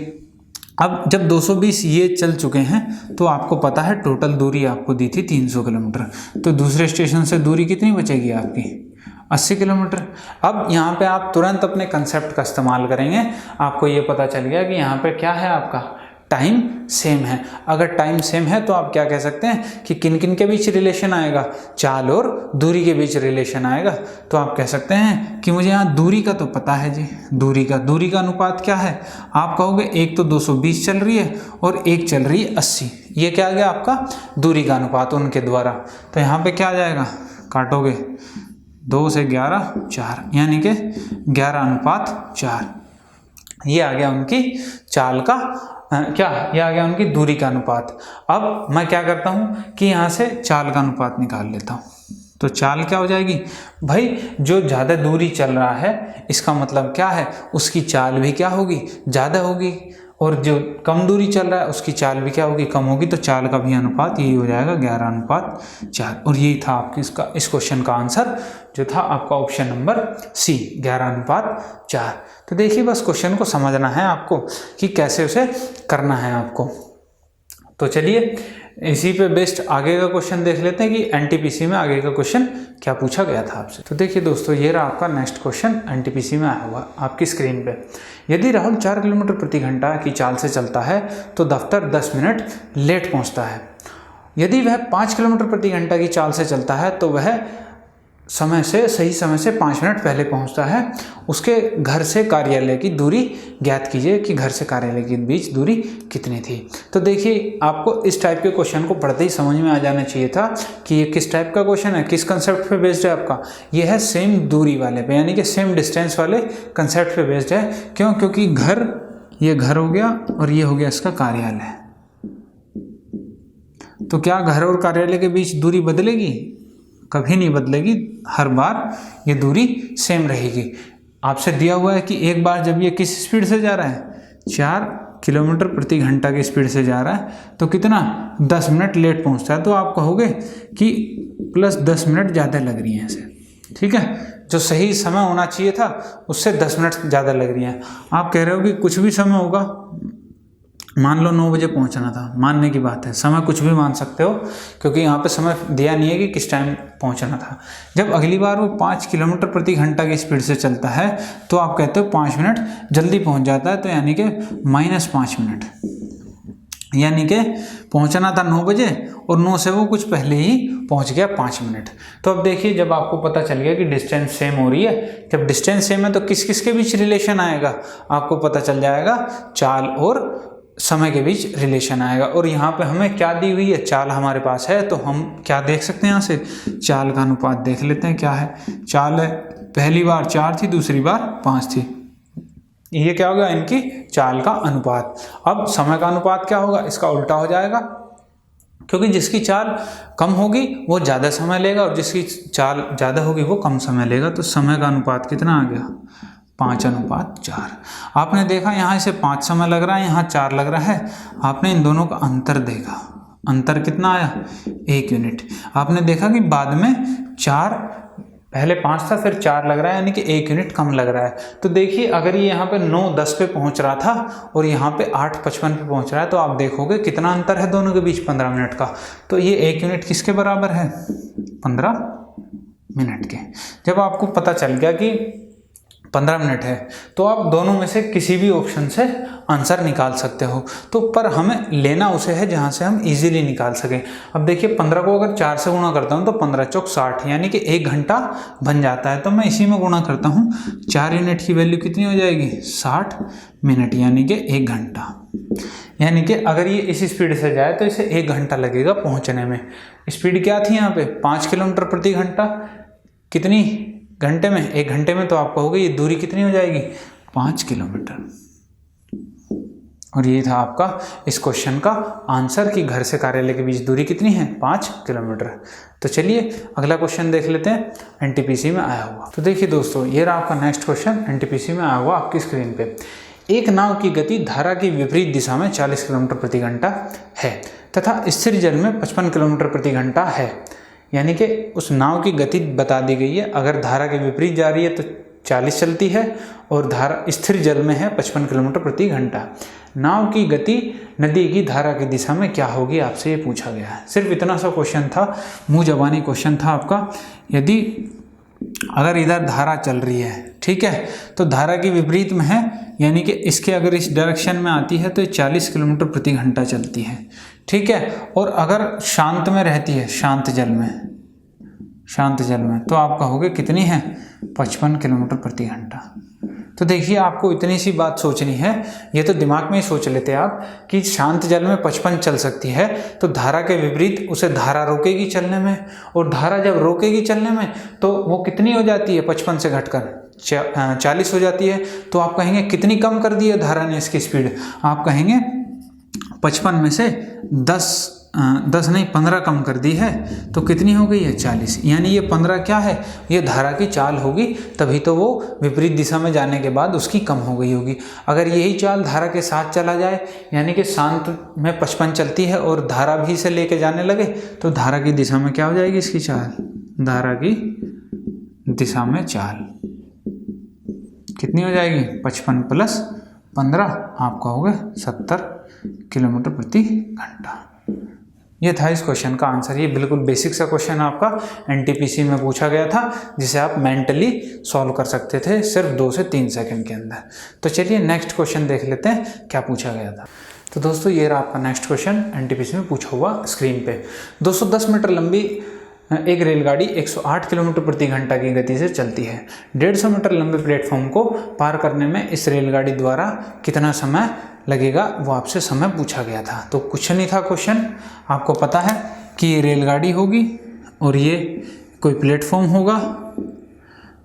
अब जब 220 ये चल चुके हैं तो आपको पता है टोटल दूरी आपको दी थी 300 किलोमीटर, तो दूसरे स्टेशन से दूरी कितनी बचेगी आपकी 80 किलोमीटर। अब यहाँ पे आप तुरंत अपने कंसेप्ट का इस्तेमाल करेंगे, आपको ये पता चल गया कि यहाँ पे क्या है, आपका टाइम सेम है। अगर टाइम सेम है तो आप क्या कह सकते हैं कि किन किन के बीच रिलेशन आएगा, चाल और दूरी के बीच रिलेशन आएगा। तो आप कह सकते हैं कि मुझे यहाँ दूरी का तो पता है जी, दूरी का अनुपात क्या है, आप कहोगे एक तो 220 चल रही है और एक चल रही है 80, ये क्या आ गया आपका दूरी का अनुपात उनके द्वारा। तो यहाँ पे क्या आ जाएगा, काटोगे 2 से 11 4, यानी कि 11:4, ये आ गया उनकी चाल का ये आ गया उनकी दूरी का अनुपात। अब मैं क्या करता हूँ कि यहाँ से चाल का अनुपात निकाल लेता हूँ। तो चाल क्या हो जाएगी भाई, जो ज़्यादा दूरी चल रहा है इसका मतलब क्या है, उसकी चाल भी क्या होगी, ज़्यादा होगी, और जो कम दूरी चल रहा है उसकी चाल भी क्या होगी, कम होगी। तो चाल का भी अनुपात यही हो जाएगा 11:4। और यही था आपकी इस क्वेश्चन का आंसर जो था आपका ऑप्शन नंबर सी 11:4। तो देखिए बस क्वेश्चन को समझना है आपको कि कैसे उसे करना है आपको। तो चलिए इसी पे बेस्ड आगे का क्वेश्चन देख लेते हैं कि एनटीपीसी में आगे का क्वेश्चन क्या पूछा गया था आपसे। तो देखिए दोस्तों, ये रहा आपका नेक्स्ट क्वेश्चन एनटीपीसी में आया हुआ आपकी स्क्रीन पे। यदि राहुल 4 किलोमीटर प्रति घंटा की चाल से चलता है तो दफ्तर 10 मिनट लेट पहुंचता है। यदि वह 5 किलोमीटर प्रति घंटा की चाल से चलता है तो वह सही समय से 5 मिनट पहले पहुंचता है। उसके घर से कार्यालय की दूरी ज्ञात कीजिए कि घर से कार्यालय के बीच दूरी कितनी थी। तो देखिए आपको इस टाइप के क्वेश्चन को पढ़ते ही समझ में आ जाना चाहिए था कि ये किस टाइप का क्वेश्चन है, किस कंसेप्ट पे बेस्ड है आपका। ये है सेम दूरी वाले पे, यानी कि सेम डिस्टेंस वाले कंसेप्ट पे बेस्ड है। क्यों? क्योंकि ये घर हो गया और ये हो गया इसका कार्यालय। तो क्या घर और कार्यालय के बीच दूरी बदलेगी? कभी नहीं बदलेगी, हर बार ये दूरी सेम रहेगी। आपसे दिया हुआ है कि एक बार जब ये किस स्पीड से जा रहा है, 4 किलोमीटर प्रति घंटा की स्पीड से जा रहा है, तो कितना 10 मिनट लेट पहुंचता है। तो आप कहोगे कि प्लस 10 मिनट ज़्यादा लग रही हैं इसे, ठीक है, जो सही समय होना चाहिए था उससे 10 मिनट ज़्यादा लग रही हैं। आप कह रहे हो कि कुछ भी समय होगा, मान लो 9 बजे पहुंचना था, मानने की बात है, समय कुछ भी मान सकते हो क्योंकि यहाँ पे समय दिया नहीं है कि किस टाइम पहुंचना था। जब अगली बार वो 5 किलोमीटर प्रति घंटा की स्पीड से चलता है तो आप कहते हो 5 मिनट जल्दी पहुंच जाता है, तो यानी कि -5 मिनट, यानी कि पहुंचना था 9 बजे और 9 से वो कुछ पहले ही पहुंच गया 5 मिनट। तो अब देखिए जब आपको पता चल गया कि डिस्टेंस सेम हो रही है, जब डिस्टेंस सेम है तो किस किस के बीच रिलेशन आएगा, आपको पता चल जाएगा चाल और समय के बीच रिलेशन आएगा। और यहाँ पे हमें क्या दी हुई है, चाल हमारे पास है, तो हम क्या देख सकते हैं, यहाँ से चाल का अनुपात देख लेते हैं क्या है। चाल है, पहली बार 4 थी, दूसरी बार 5 थी, ये क्या होगा, इनकी चाल का अनुपात। अब समय का अनुपात क्या होगा, इसका उल्टा हो जाएगा, क्योंकि जिसकी चाल कम होगी वो ज़्यादा समय लेगा और जिसकी चाल ज़्यादा होगी वो कम समय लेगा। तो समय का अनुपात कितना आ गया, 5:4। आपने देखा यहाँ इसे 5 समय लग रहा है, यहाँ 4 लग रहा है, आपने इन दोनों का अंतर देखा, अंतर कितना आया, 1 यूनिट। आपने देखा कि बाद में 4, पहले 5 था फिर 4 लग रहा है, यानी कि 1 यूनिट कम लग रहा है। तो देखिए अगर ये यहाँ पे 9:10 पे पहुँच रहा था और यहाँ पे 8:55 पे पहुँच रहा है, तो आप देखोगे कितना अंतर है दोनों के बीच, 15 मिनट का। तो ये 1 यूनिट किसके बराबर है, 15 मिनट के। जब आपको पता चल गया कि 15 मिनट है, तो आप दोनों में से किसी भी ऑप्शन से आंसर निकाल सकते हो। तो पर हमें लेना उसे है जहाँ से हम इजीली निकाल सकें। अब देखिए 15 को अगर 4 से गुणा करता हूँ तो 15 चौक 60 यानी कि 1 घंटा बन जाता है। तो मैं इसी में गुणा करता हूँ, 4 यूनिट की वैल्यू कितनी हो जाएगी 60 मिनट यानी कि 1 घंटा। यानी कि अगर ये इस स्पीड से जाए तो इसे 1 घंटा लगेगा पहुँचने में। स्पीड क्या थी यहाँ पे 5 किलोमीटर प्रति घंटा, कितनी घंटे में 1 घंटे में। तो आप कहोगे ये दूरी कितनी हो जाएगी 5 किलोमीटर। और ये था आपका इस क्वेश्चन का आंसर कि घर से कार्यालय के बीच दूरी कितनी है 5 किलोमीटर। तो चलिए अगला क्वेश्चन देख लेते हैं, एनटीपीसी में आया हुआ। तो देखिए दोस्तों, ये रहा आपका नेक्स्ट क्वेश्चन, एनटीपीसी में आया हुआ आपकी स्क्रीन पे। एक नाव की गति धारा की विपरीत दिशा में 40 किलोमीटर प्रति घंटा है तथा स्थिर जल में 55 किलोमीटर प्रति घंटा है। यानी कि उस नाव की गति बता दी गई है, अगर धारा के विपरीत जा रही है तो 40 चलती है और धारा स्थिर जल में है 55 किलोमीटर प्रति घंटा। नाव की गति नदी की धारा की दिशा में क्या होगी, आपसे ये पूछा गया है। सिर्फ इतना सा क्वेश्चन था, मुंह जबानी क्वेश्चन था आपका। यदि अगर इधर धारा चल रही है, ठीक है, तो धारा की विपरीत में है, यानी कि इसके अगर इस डायरेक्शन में आती है तो 40 किलोमीटर प्रति घंटा चलती है, ठीक है। और अगर शांत में रहती है, शांत जल में तो आप कहोगे कितनी है 55 किलोमीटर प्रति घंटा। तो देखिए आपको इतनी सी बात सोचनी है, ये तो दिमाग में ही सोच लेते हैं आप कि शांत जल में 55 चल सकती है, तो धारा के विपरीत उसे धारा रोकेगी चलने में, और धारा जब रोकेगी चलने में तो वो कितनी हो जाती है 55 से घटकर 40 हो जाती है। तो आप कहेंगे कितनी कम कर दी है धारा ने इसकी स्पीड, आप कहेंगे 55 में से 15 कम कर दी है, तो कितनी हो गई है 40। यानी ये 15 क्या है, ये धारा की चाल होगी, तभी तो वो विपरीत दिशा में जाने के बाद उसकी कम हो गई होगी। अगर यही चाल धारा के साथ चला जाए, यानी कि शांत में 55 चलती है और धारा भी इसे लेके जाने लगे, तो धारा की दिशा में क्या हो जाएगी इसकी चाल, धारा की दिशा में चाल कितनी हो जाएगी 55 प्लस 15, आप कहोगे 70 किलोमीटर प्रति घंटा। ये था इस क्वेश्चन का आंसर। ये बिल्कुल बेसिक सा क्वेश्चन आपका एनटीपीसी में पूछा गया था, जिसे आप मेंटली सॉल्व कर सकते थे सिर्फ 2 से 3 सेकंड के अंदर। तो चलिए नेक्स्ट क्वेश्चन देख लेते हैं क्या पूछा गया था। तो दोस्तों ये रहा आपका नेक्स्ट क्वेश्चन एनटीपीसी में पूछा हुआ स्क्रीन पे। 210 मीटर लंबी एक रेलगाड़ी 108 किलोमीटर प्रति घंटा की गति से चलती है। 150 मीटर लंबे प्लेटफॉर्म को पार करने में इस रेलगाड़ी द्वारा कितना समय लगेगा, वो आपसे समय पूछा गया था। तो कुछ नहीं था क्वेश्चन, आपको पता है कि ये रेलगाड़ी होगी और ये कोई प्लेटफॉर्म होगा।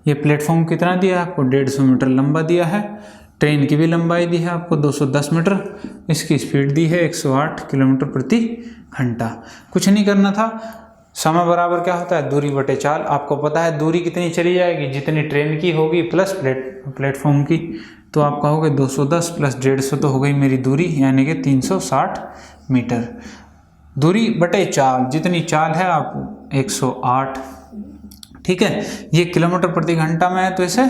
ये प्लेटफॉर्म कितना दिया है आपको, 150 मीटर लंबा दिया है। ट्रेन की भी लंबाई दी है आपको 210 मीटर, इसकी स्पीड दी है 108 किलोमीटर प्रति घंटा। कुछ नहीं करना था, समय बराबर क्या होता है दूरी बटे चाल। आपको पता है दूरी कितनी चली जाएगी, जितनी ट्रेन की होगी प्लस प्लेटफॉर्म की। तो आप कहोगे 210 प्लस 150 तो हो गई मेरी दूरी, यानी कि 360 मीटर। दूरी बटे चाल, जितनी चाल है आप 108, ठीक है। ये किलोमीटर प्रति घंटा में है तो इसे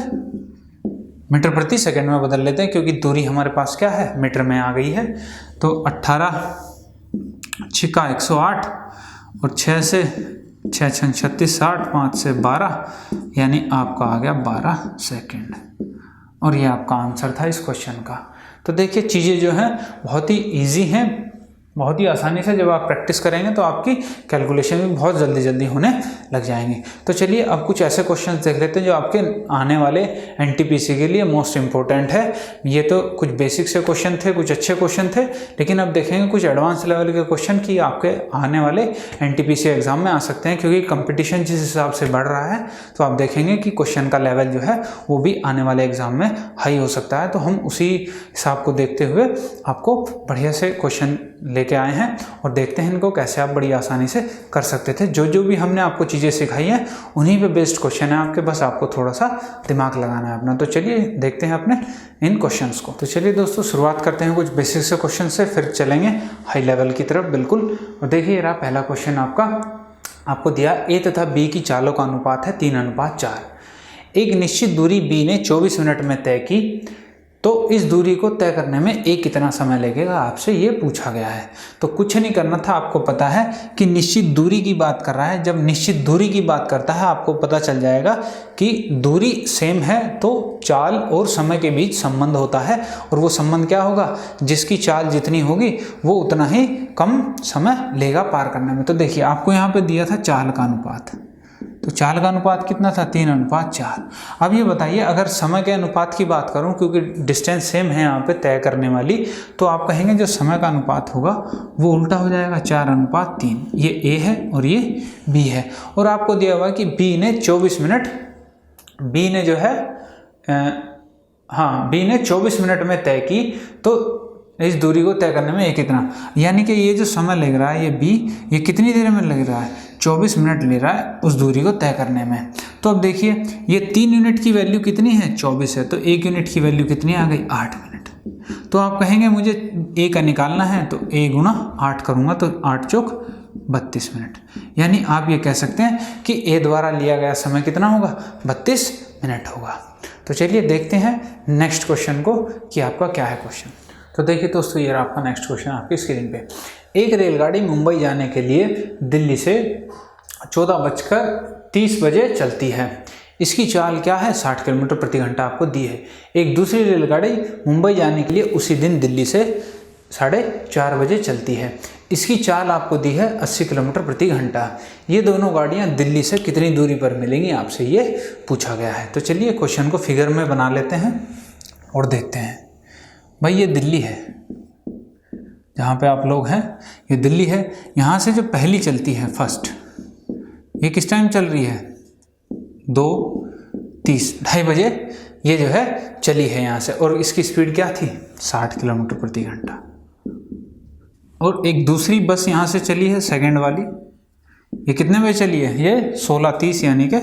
मीटर प्रति सेकंड में बदल लेते हैं, क्योंकि दूरी हमारे पास क्या है मीटर में आ गई है। तो 18 छिका 108 और 6 से 6 छंग 36, 60, 5 से 12, यानी आपका आ गया 12 सेकेंड। और ये आपका आंसर था इस क्वेश्चन का। तो देखिए चीज़ें जो हैं बहुत ही इजी हैं, बहुत ही आसानी से जब आप प्रैक्टिस करेंगे तो आपकी कैलकुलेशन भी बहुत जल्दी होने लग जाएंगे। तो चलिए अब कुछ ऐसे क्वेश्चंस देख लेते हैं जो आपके आने वाले एनटीपीसी के लिए मोस्ट इम्पोर्टेंट है। ये तो कुछ बेसिक से क्वेश्चन थे, कुछ अच्छे क्वेश्चन थे, लेकिन अब देखेंगे कुछ एडवांस लेवल के क्वेश्चन की आपके आने वाले एनटीपीसी एग्जाम में आ सकते हैं, क्योंकि कंपटीशन जिस हिसाब से बढ़ रहा है तो आप देखेंगे कि क्वेश्चन का लेवल जो है वो भी आने वाले एग्जाम में हाई हो सकता है। तो हम उसी हिसाब को देखते हुए आपको बढ़िया से क्वेश्चन लेके आए हैं और देखते हैं इनको कैसे आप बड़ी आसानी से कर सकते थे। जो भी हमने आपको चीज़ें सिखाई हैं उन्हीं पे बेस्ड क्वेश्चन है आपके, बस आपको थोड़ा सा दिमाग लगाना है अपना। तो चलिए देखते हैं अपने इन क्वेश्चंस को। तो चलिए दोस्तों शुरुआत करते हैं कुछ बेसिक से क्वेश्चन से, फिर चलेंगे हाई लेवल की तरफ बिल्कुल। और देखिए रहा पहला क्वेश्चन आपको दिया ए तथा बी की चालों का अनुपात है 3:4। एक निश्चित दूरी बी ने 24 मिनट में तय की तो इस दूरी को तय करने में ए कितना समय लगेगा, आपसे ये पूछा गया है। तो कुछ नहीं करना था, आपको पता है कि निश्चित दूरी की बात कर रहा है। जब निश्चित दूरी की बात करता है आपको पता चल जाएगा कि दूरी सेम है तो चाल और समय के बीच संबंध होता है, और वो संबंध क्या होगा, जिसकी चाल जितनी होगी वो उतना ही कम समय लेगा पार करने में। तो देखिए आपको यहाँ पे दिया था चाल का अनुपात, तो चाल का अनुपात कितना था, 3:4। अब ये बताइए अगर समय के अनुपात की बात करूं, क्योंकि डिस्टेंस सेम है यहाँ पे तय करने वाली, तो आप कहेंगे जो समय का अनुपात होगा वो उल्टा हो जाएगा, 4:3। ये ए है और ये बी है, और आपको दिया हुआ कि बी ने 24 मिनट, बी ने जो है बी ने 24 मिनट में तय की, तो इस दूरी को तय करने में ये कितना, यानी कि ये जो समय लग रहा है ये बी, ये कितनी देर में लग रहा है, 24 मिनट ले रहा है उस दूरी को तय करने में। तो अब देखिए ये 3 यूनिट की वैल्यू कितनी है, 24 है, तो 1 यूनिट की वैल्यू कितनी आ गई, 8 मिनट। तो आप कहेंगे मुझे ए का निकालना है, तो ए गुना 8 करूँगा तो 8 चौक 32 मिनट। यानी आप ये कह सकते हैं कि ए द्वारा लिया गया समय कितना होगा, 32 मिनट होगा। तो चलिए देखते हैं नेक्स्ट क्वेश्चन को कि आपका क्या है क्वेश्चन। तो देखिए दोस्तों ये आपका नेक्स्ट क्वेश्चन आपकी स्क्रीन पे। एक रेलगाड़ी मुंबई जाने के लिए दिल्ली से 14:30 बजे चलती है। इसकी चाल क्या है, 60 किलोमीटर प्रति घंटा आपको दी है। एक दूसरी रेलगाड़ी मुंबई जाने के लिए उसी दिन दिल्ली से 4:30 बजे चलती है। इसकी चाल आपको दी है 80 किलोमीटर प्रति घंटा। ये दोनों गाड़ियाँ दिल्ली से कितनी दूरी पर मिलेंगी, आपसे ये पूछा गया है। तो चलिए क्वेश्चन को फिगर में बना लेते हैं और देखते हैं। भाई ये दिल्ली है, जहाँ पे आप लोग हैं ये दिल्ली है। यहाँ से जो पहली चलती है फर्स्ट, ये किस टाइम चल रही है, 2:30 2:30 बजे ये जो है चली है यहाँ से, और इसकी स्पीड क्या थी, 60 किलोमीटर प्रति घंटा। और एक दूसरी बस यहाँ से चली है सेकंड वाली, ये कितने बजे चली है, ये 16:30 यानी कि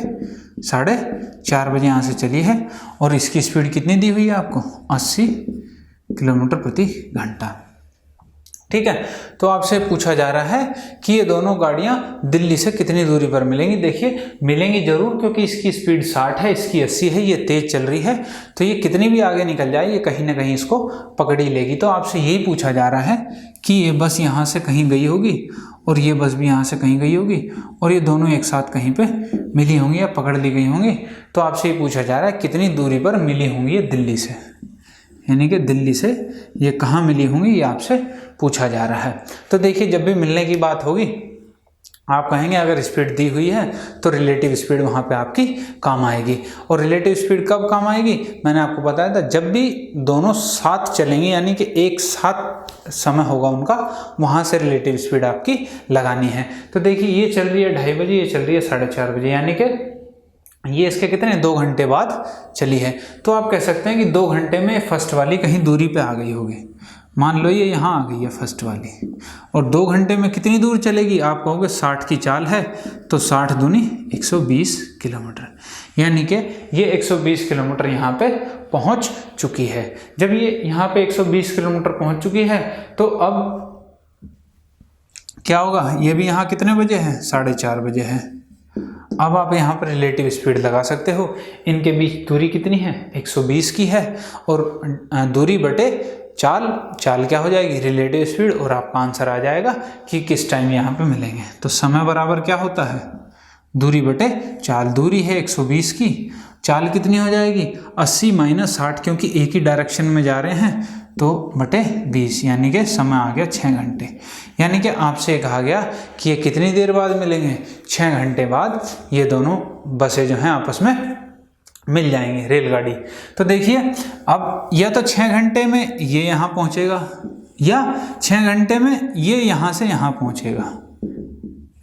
4:30 बजे यहाँ से चली है, और इसकी स्पीड कितनी दी हुई है आपको, 80 किलोमीटर प्रति घंटा। ठीक है, तो आपसे पूछा जा रहा है कि ये दोनों गाड़ियां दिल्ली से कितनी दूरी पर मिलेंगी। देखिए मिलेंगी जरूर, क्योंकि इसकी स्पीड 60 है, इसकी 80 है, ये तेज चल रही है, तो ये कितनी भी आगे निकल जाए ये कहीं ना कहीं इसको पकड़ ही लेगी। तो आपसे यही पूछा जा रहा है कि ये बस यहाँ से कहीं गई होगी और ये बस भी यहाँ से कहीं गई होगी, और ये दोनों एक साथ कहीं पे मिली होंगी या पकड़ ली गई होंगी। तो आपसे ये पूछा जा रहा है कितनी दूरी पर मिली होंगी ये दिल्ली से, यानी कि दिल्ली से ये कहाँ मिली होंगी, ये आपसे पूछा जा रहा है। तो देखिए जब भी मिलने की बात होगी आप कहेंगे अगर स्पीड दी हुई है तो रिलेटिव स्पीड वहाँ पे आपकी काम आएगी। और रिलेटिव स्पीड कब काम आएगी, मैंने आपको बताया था, जब भी दोनों साथ चलेंगे, यानी कि एक साथ समय होगा उनका, वहाँ से रिलेटिव स्पीड आपकी लगानी है। तो देखिए ये चल रही है 2:30 बजे, ये चल रही है 4:30 बजे, यानी कि ये इसके कितने 2 घंटे बाद चली है। तो आप कह सकते हैं कि 2 घंटे में फर्स्ट वाली कहीं दूरी पे आ गई होगी। मान लो ये यहाँ आ गई है फर्स्ट वाली, और 2 घंटे में कितनी दूर चलेगी, आप कहोगे 60 की चाल है, तो 60 दूनी 120 किलोमीटर, यानी कि ये 120 किलोमीटर यहाँ पे पहुँच चुकी है। जब ये यहाँ पे 120 किलोमीटर पहुँच चुकी है तो अब क्या होगा, ये भी यहाँ कितने बजे है, 4:30 बजे है। अब आप यहाँ पर रिलेटिव स्पीड लगा सकते हो, इनके बीच दूरी कितनी है, 120 की है, और दूरी बटे चाल क्या हो जाएगी, रिलेटिव स्पीड, और आपका आंसर आ जाएगा कि किस टाइम यहाँ पे मिलेंगे। तो समय बराबर क्या होता है, दूरी बटे चाल। दूरी है 120 की, चाल कितनी हो जाएगी, 80 - 60, क्योंकि एक ही डायरेक्शन में जा रहे हैं, तो बटे 20, यानी कि समय आ गया 6 घंटे। यानी कि आपसे कहा गया कि ये कितनी देर बाद मिलेंगे, 6 घंटे बाद ये दोनों बसें जो हैं आपस में मिल जाएंगे, रेलगाड़ी। तो देखिए अब या तो 6 घंटे में ये यहाँ पहुँचेगा, या 6 घंटे में ये यहाँ से यहाँ पहुँचेगा,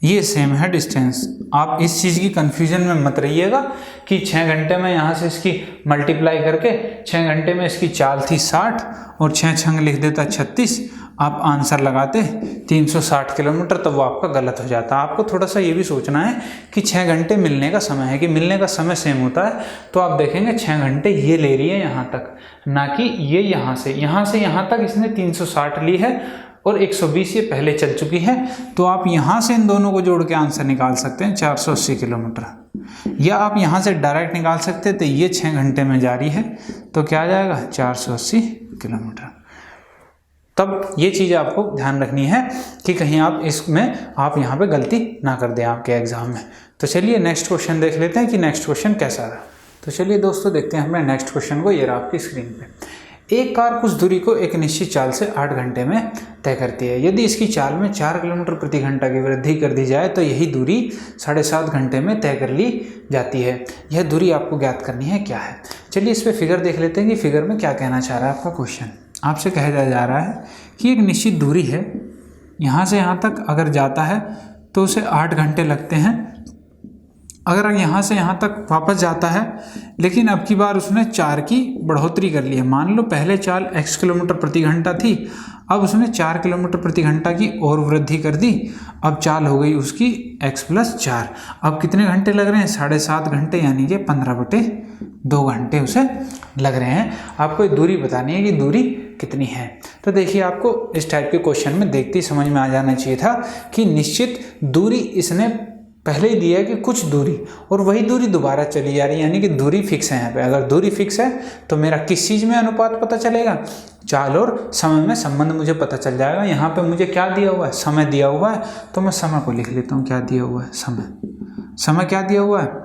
ये सेम है डिस्टेंस। आप इस चीज़ की कंफ्यूजन में मत रहिएगा कि 6 घंटे में यहाँ से इसकी मल्टीप्लाई करके 6 घंटे में इसकी चाल थी 60 और 6 छंग लिख देता 36, आप आंसर लगाते 360 किलोमीटर, तो वो आपका गलत हो जाता। आपको थोड़ा सा ये भी सोचना है कि 6 घंटे मिलने का समय है, कि मिलने का समय सेम होता है। तो आप देखेंगे 6 घंटे ये ले रही है यहाँ तक, ना कि ये यहाँ से यहाँ तक इसने 360 ली है, और 120 ये पहले चल चुकी है। तो आप यहाँ से इन दोनों को जोड़ के आंसर निकाल सकते हैं 480 किलोमीटर, या आप यहाँ से डायरेक्ट निकाल सकते हैं, तो ये 6 घंटे में जा रही है, तो क्या आ जाएगा 480 किलोमीटर। तब ये चीज़ आपको ध्यान रखनी है कि कहीं आप इसमें आप यहाँ पे गलती ना कर दें आपके एग्जाम में। तो चलिए नेक्स्ट क्वेश्चन देख लेते हैं कि नेक्स्ट क्वेश्चन कैसा रहा। तो चलिए दोस्तों देखते हैं हमें नेक्स्ट क्वेश्चन को। ये रहा आपकी स्क्रीन पे। एक कार कुछ दूरी को एक निश्चित चाल से 8 घंटे में तय करती है। यदि इसकी चाल में 4 किलोमीटर प्रति घंटा की वृद्धि कर दी जाए तो यही दूरी 7.5 घंटे में तय कर ली जाती है। यह दूरी आपको ज्ञात करनी है, क्या है। चलिए इस पर फिगर देख लेते हैं कि फिगर में क्या कहना चाह रहा है आपका क्वेश्चन। आपसे कहा जा रहा है कि एक निश्चित दूरी है, यहाँ से यहाँ तक अगर जाता है तो उसे 8 घंटे लगते हैं। अगर यहाँ से यहाँ तक वापस जाता है, लेकिन अब की बार उसने 4 की बढ़ोतरी कर ली है। मान लो पहले चाल x किलोमीटर प्रति घंटा थी, अब उसने 4 किलोमीटर प्रति घंटा की और वृद्धि कर दी। अब चाल हो गई उसकी x+4। अब कितने घंटे लग रहे हैं? 7.5 घंटे, यानी कि 15/2 घंटे उसे लग रहे हैं। आपको ये दूरी बतानी है कि दूरी कितनी है। तो देखिए आपको इस टाइप के क्वेश्चन में देखते ही समझ में आ जाना चाहिए था कि निश्चित दूरी इसने पहले ही दिया है कि कुछ दूरी, और वही दूरी दोबारा चली जा रही है, यानी कि दूरी फिक्स है यहाँ पे। अगर दूरी फिक्स है तो मेरा किस चीज़ में अनुपात पता चलेगा? चाल और समय में संबंध मुझे पता चल जाएगा। यहाँ पे मुझे क्या दिया हुआ है? समय दिया हुआ है, तो मैं समय को लिख लेता हूँ। क्या दिया हुआ है? समय क्या दिया हुआ है?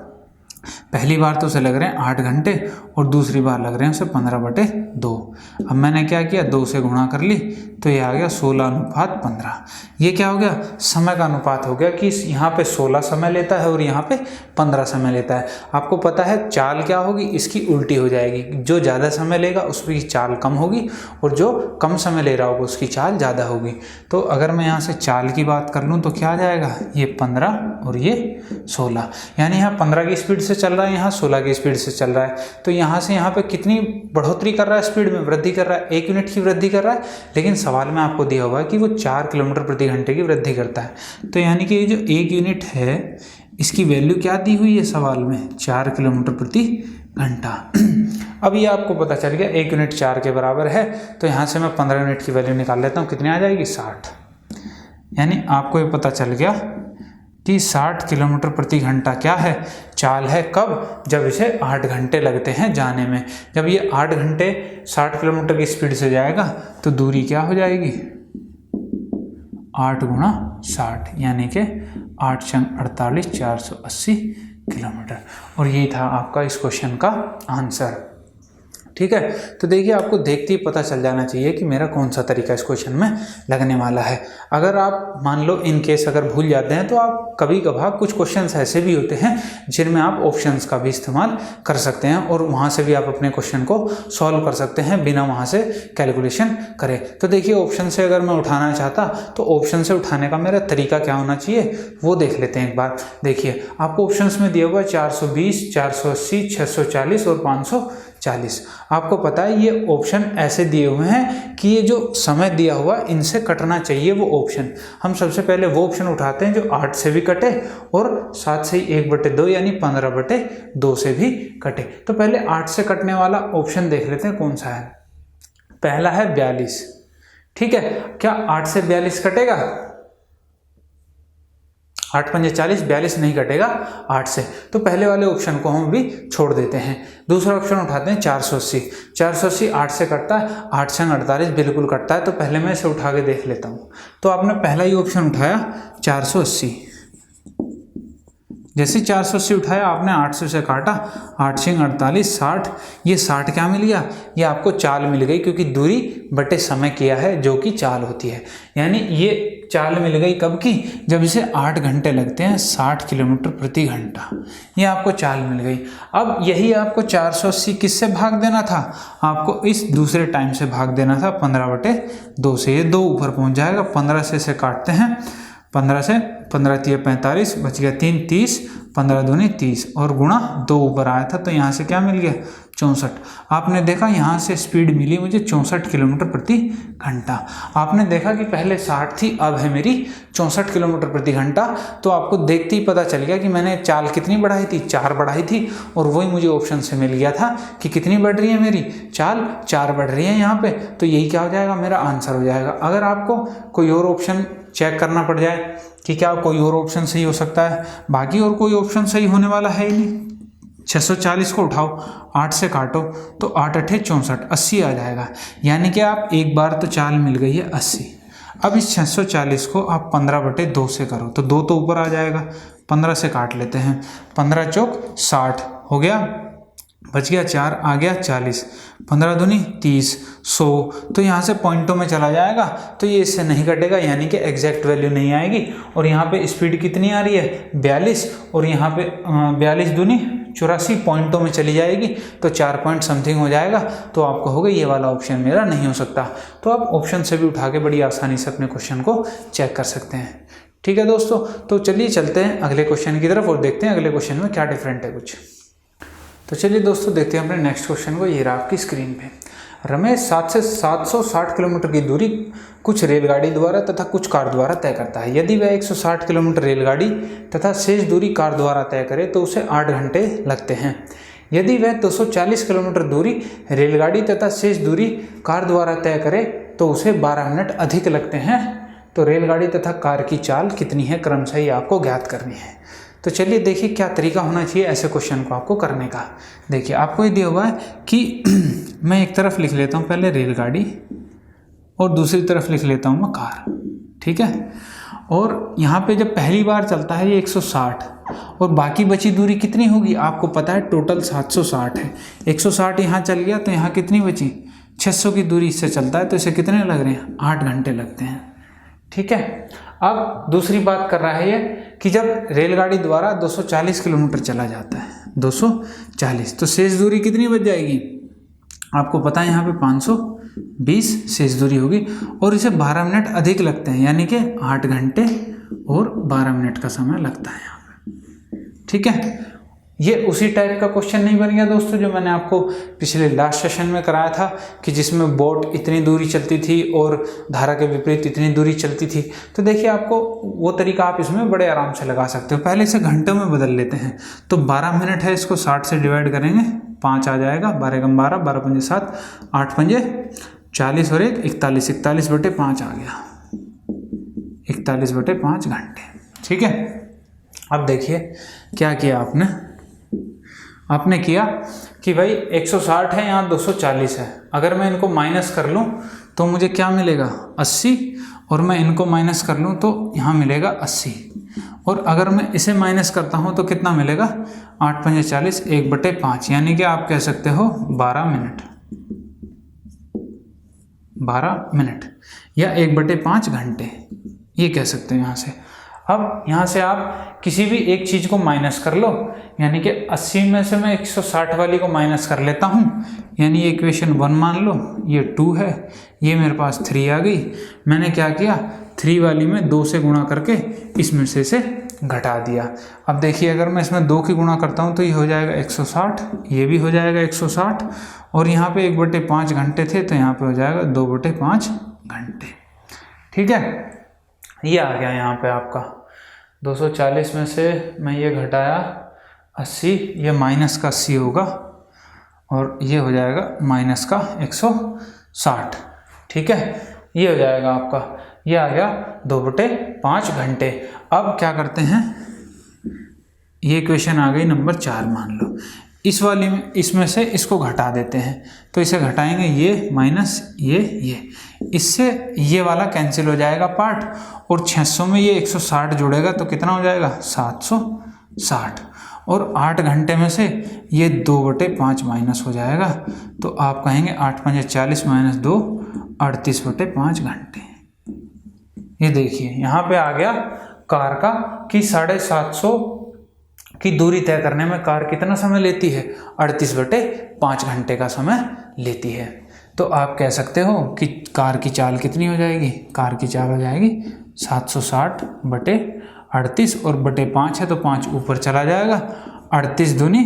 पहली बार तो उसे लग रहे हैं 8 घंटे और दूसरी बार लग रहे हैं उसे 15/2। अब मैंने क्या किया? 2 से गुणा कर ली तो ये आ गया 16:15। ये क्या हो गया? समय का अनुपात हो गया कि यहाँ पे 16 समय लेता है और यहाँ पे 15 समय लेता है। आपको पता है चाल क्या होगी? इसकी उल्टी हो जाएगी। जो ज़्यादा समय लेगा उसकी चाल कम होगी और जो कम समय ले रहा होगा उसकी चाल ज़्यादा होगी। तो अगर मैं यहाँ से चाल की बात कर लूँ तो क्या आ जाएगा? ये 15 और ये 16, यानी यहाँ 15 की स्पीड से चल रहा है, यहाँ 16 की स्पीड से चल रहा है। तो यहाँ से यहाँ पे कितनी बढ़ोतरी कर रहा है? स्पीड में वृद्धि कर रहा है, 1 यूनिट की वृद्धि कर रहा है। लेकिन सवाल में आपको दिया हुआ है कि वो 4 किलोमीटर प्रति घंटे की वृद्धि करता है। तो यानी कि ये जो 1 यूनिट है इसकी वैल्यू क्या दी हुई है सवाल में? 4 किलोमीटर प्रति घंटा। अब ये आपको पता चल गया 1 यूनिट 4 के बराबर है। तो यहाँ से मैं 15 यूनिट की वैल्यू निकाल लेता हूँ। कितनी आ जाएगी? 60। यानी आपको ये पता चल गया कि 60 किलोमीटर प्रति घंटा क्या है? चाल है। कब? जब इसे 8 घंटे लगते हैं जाने में। जब ये 8 घंटे 60 किलोमीटर की स्पीड से जाएगा तो दूरी क्या हो जाएगी? 8 × 60, यानी कि 8 × 48, 480 किलोमीटर। और यही था आपका इस क्वेश्चन का आंसर। ठीक है, तो देखिए आपको देखते ही पता चल जाना चाहिए कि मेरा कौन सा तरीका इस क्वेश्चन में लगने वाला है। अगर आप मान लो इन केस अगर भूल जाते हैं तो आप कभी कभार कुछ क्वेश्चंस ऐसे भी होते हैं जिनमें आप ऑप्शंस का भी इस्तेमाल कर सकते हैं और वहाँ से भी आप अपने क्वेश्चन को सॉल्व कर सकते हैं बिना वहाँ से कैलकुलेशन करें। तो देखिए ऑप्शन से अगर मैं उठाना चाहता तो ऑप्शन से उठाने का मेरा तरीका क्या होना चाहिए वो देख लेते हैं एक बार। देखिए आपको ऑप्शंस में दिया हुआ 420, 480, 640 और 540। आपको पता है ये ऑप्शन ऐसे दिए हुए हैं कि ये जो समय दिया हुआ इनसे कटना चाहिए वो ऑप्शन। हम सबसे पहले वो ऑप्शन उठाते हैं जो 8 से भी कटे और 7 से 1/2 यानी 15/2 से भी कटे। तो पहले 8 से कटने वाला ऑप्शन देख लेते हैं कौन सा है। पहला है 42। ठीक है, क्या 8 से 42 कटेगा? 8 × 5 = 40, 42 नहीं कटेगा 8 से। तो पहले वाले ऑप्शन को हम भी छोड़ देते हैं। दूसरा ऑप्शन उठाते हैं 480। 480 8 से कटता है, 8 × 48 बिल्कुल कटता है। तो पहले मैं इसे उठा के देख लेता हूँ। तो आपने पहला ही ऑप्शन उठाया 480। जैसे 480 उठाया आपने 800 से काटा, 8 × 48 60। ये 60 क्या मिल गया? ये आपको चाल मिल गई क्योंकि दूरी बटे समय किया है जो कि चाल होती है। यानी ये चाल मिल गई कब की? जब इसे 8 घंटे लगते हैं 60 किलोमीटर प्रति घंटा। ये आपको चाल मिल गई। अब यही आपको 480 किससे भाग देना था? आपको इस दूसरे टाइम से भाग देना था 15/2 से। ये 2 ऊपर पहुंच जाएगा। 15 से इसे काटते हैं, 15 से 15 × 3 = 45, बच गया 3 = 30, 15 × 2 = 30 और गुणा 2 ऊपर आया था तो यहाँ से क्या मिल गया? 64। आपने देखा यहाँ से स्पीड मिली मुझे 64 किलोमीटर प्रति घंटा। आपने देखा कि पहले 60 थी, अब है मेरी 64 किलोमीटर प्रति घंटा। तो आपको देखते ही पता चल गया कि मैंने चाल कितनी बढ़ाई थी? 4 बढ़ाई थी। और वही मुझे ऑप्शन से मिल गया था कि कितनी बढ़ रही है मेरी चाल? 4 बढ़ रही है यहाँ पे। तो यही क्या हो जाएगा? मेरा आंसर हो जाएगा। अगर आपको कोई और ऑप्शन चेक करना पड़ जाए कि क्या कोई और ऑप्शन सही हो सकता है, बाकी और कोई ऑप्शन सही होने वाला है ही नहीं, 640 को उठाओ, 8 से काटो तो 8 अठे 64, 80 आ जाएगा। यानी कि आप एक बार तो चाल मिल गई है 80। अब इस 640 को आप 15/2 से करो तो 2 तो ऊपर आ जाएगा, 15 से काट लेते हैं, 15 चौक 60 हो गया, बच गया 4, आ गया 40, 15 दूनी 30, 100। तो यहाँ से पॉइंटों में चला जाएगा तो ये इससे नहीं कटेगा, यानी कि एग्जैक्ट वैल्यू नहीं आएगी। और यहाँ पे स्पीड कितनी आ रही है 42, और यहाँ पे 42 दूनी 84 पॉइंटों में चली जाएगी तो 4 पॉइंट समथिंग हो जाएगा। तो आप कहोगे ये वाला ऑप्शन मेरा नहीं हो सकता, तो आप ऑप्शन से भी उठा के बड़ी आसानी से अपने क्वेश्चन को चेक कर सकते हैं। ठीक है दोस्तों, तो चलिए चलते हैं अगले क्वेश्चन की तरफ और देखते हैं अगले क्वेश्चन में क्या डिफरेंट है कुछ। तो चलिए दोस्तों देखते हैं अपने नेक्स्ट क्वेश्चन को। ये रहा आपकी स्क्रीन पे। रमेश 7 से 760 किलोमीटर की दूरी कुछ रेलगाड़ी द्वारा तथा कुछ कार द्वारा तय करता है। यदि वह 160 किलोमीटर रेलगाड़ी तथा शेष दूरी कार द्वारा तय करे तो उसे 8 घंटे लगते हैं। यदि वह 240 किलोमीटर दूरी रेलगाड़ी तथा शेष दूरी कार द्वारा तय करे तो उसे 12 मिनट अधिक लगते हैं। तो रेलगाड़ी तथा कार की चाल कितनी है, क्रमशः ये आपको ज्ञात करनी है। तो चलिए देखिए क्या तरीका होना चाहिए ऐसे क्वेश्चन को आपको करने का। देखिए आपको ये दिया हुआ है कि मैं एक तरफ लिख लेता हूँ पहले रेलगाड़ी और दूसरी तरफ लिख लेता हूँ मैं कार, ठीक है। और यहाँ पे जब पहली बार चलता है ये 160 और बाकी बची दूरी कितनी होगी आपको पता है, टोटल 760 है। 160 यहाँ चल गया तो यहाँ कितनी बची 600 की दूरी इससे चलता है तो इसे कितने लग रहे हैं 8 घंटे लगते हैं, ठीक है। अब दूसरी बात कर रहा है ये कि जब रेलगाड़ी द्वारा 240 किलोमीटर चला जाता है 240 तो शेष दूरी कितनी बच जाएगी आपको पता है यहाँ पे 520 शेष दूरी होगी और इसे 12 मिनट अधिक लगते हैं, यानी कि 8 घंटे और 12 मिनट का समय लगता है यहाँ पे, ठीक है। ये उसी टाइप का क्वेश्चन नहीं बन गया दोस्तों जो मैंने आपको पिछले लास्ट सेशन में कराया था कि जिसमें बोट इतनी दूरी चलती थी और धारा के विपरीत इतनी दूरी चलती थी। तो देखिए आपको वो तरीका आप इसमें बड़े आराम से लगा सकते हो। पहले इसे घंटों में बदल लेते हैं तो 12 मिनट है, इसको 60 से डिवाइड करेंगे 5 आ जाएगा, 12 कम 12, 12 पंजे 7, 8 पंजे 40 और 1 41, 41/5 आ गया, 41/5 घंटे, ठीक है। अब देखिए क्या किया आपने किया कि भाई 160 है यहाँ 240 है, अगर मैं इनको माइनस कर लूँ तो मुझे क्या मिलेगा 80 और मैं इनको माइनस कर लूँ तो यहाँ मिलेगा 80 और अगर मैं इसे माइनस करता हूँ तो कितना मिलेगा 8 पंजे 40, 1/5, यानी कि आप कह सकते हो 12 मिनट या 1/5 घंटे, ये कह सकते हो यहाँ से। अब यहाँ से आप किसी भी एक चीज़ को माइनस कर लो, यानी कि 80 में से मैं 160 वाली को माइनस कर लेता हूँ, यानी इक्वेशन 1 मान लो, ये 2 है, ये मेरे पास 3 आ गई। मैंने क्या किया 3 वाली में 2 से गुणा करके इसमें से घटा दिया। अब देखिए अगर मैं इसमें 2 की गुणा करता हूँ तो ये हो जाएगा 160, ये भी हो जाएगा 160 और यहाँ पे 1/5 घंटे थे तो यहाँ पे हो जाएगा 2/5 घंटे, ठीक है। ये आ गया यहाँ पे आपका 240 में से मैं ये घटाया 80, ये माइनस का 80 होगा और ये हो जाएगा माइनस का 160, ठीक है। ये हो जाएगा आपका, ये आ गया 2/5 घंटे। अब क्या करते हैं, ये इक्वेशन आ गई नंबर 4 मान लो, इस वाली में इसमें से इसको घटा देते हैं तो इसे घटाएंगे ये माइनस ये इससे ये वाला कैंसिल हो जाएगा पार्ट और 600 में ये 160 जुड़ेगा तो कितना हो जाएगा 760 और 8 घंटे में से ये 2/5 माइनस हो जाएगा तो आप कहेंगे 8 पंजे 40 माइनस 2 38/5 घंटे। ये देखिए यहाँ पे आ गया कार का कि 750 की दूरी तय करने में कार कितना समय लेती है 38/5 घंटे का समय लेती है। तो आप कह सकते हो कि कार की चाल कितनी हो जाएगी, कार की चाल हो जाएगी 760/38 और बटे 5 है तो 5 ऊपर चला जाएगा, 38 दूनी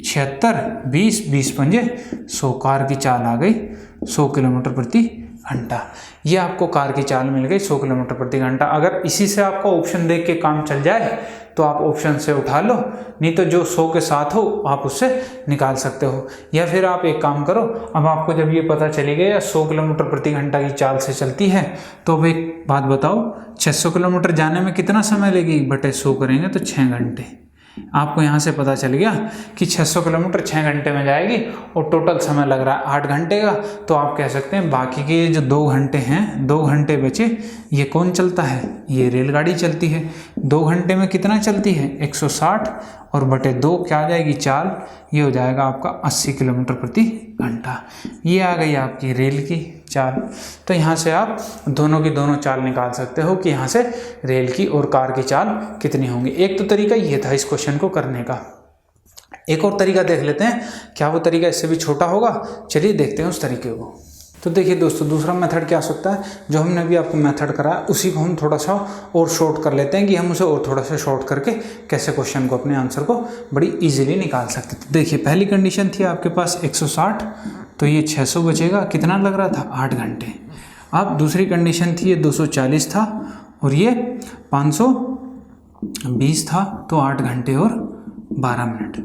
76, 20 पंजे 100, कार की चाल आ गई 100 किलोमीटर प्रति घंटा। ये आपको कार की चाल मिल गई 100 किलोमीटर प्रति घंटा। अगर इसी से आपको ऑप्शन देख के काम चल जाए तो आप ऑप्शन से उठा लो, नहीं तो जो 100 के साथ हो आप उससे निकाल सकते हो। या फिर आप एक काम करो, अब आपको जब ये पता चली गया 100 किलोमीटर प्रति घंटा की चाल से चलती है तो अब एक बात बताओ 600 किलोमीटर जाने में कितना समय लेगी, बटे 100 करेंगे तो 6 घंटे, आपको यहाँ से पता चल गया कि 600 किलोमीटर 6 घंटे में जाएगी और टोटल समय लग रहा है 8 घंटे का। तो आप कह सकते हैं बाकी के जो 2 घंटे हैं, 2 घंटे बचे, ये कौन चलता है? ये रेलगाड़ी चलती है। 2 घंटे में कितना चलती है? 160 और बटे 2 क्या आ जाएगी? चाल। ये हो जाएगा आपका 80 किलोमीटर प्रति घंटा। ये आ गई आपकी रेल की चाल। तो यहाँ से आप दोनों की दोनों चाल निकाल सकते हो कि यहाँ से रेल की और कार की चाल कितनी होंगी। एक तो तरीका ये था इस क्वेश्चन को करने का। एक और तरीका देख लेते हैं, क्या वो तरीका इससे भी छोटा होगा? चलिए देखते हैं उस तरीके को। तो देखिए दोस्तों, दूसरा मेथड क्या हो सकता है? जो हमने अभी आपको मेथड कराया उसी को हम थोड़ा सा और शॉर्ट कर लेते हैं कि हम उसे और थोड़ा सा शॉर्ट करके कैसे क्वेश्चन को, अपने आंसर को बड़ी इजीली निकाल सकते थे। देखिए पहली कंडीशन थी आपके पास 160, तो ये 600 बचेगा, कितना लग रहा था? 8 घंटे। अब दूसरी कंडीशन थी ये 240 था और ये 520 था, तो 8 घंटे और 12 मिनट।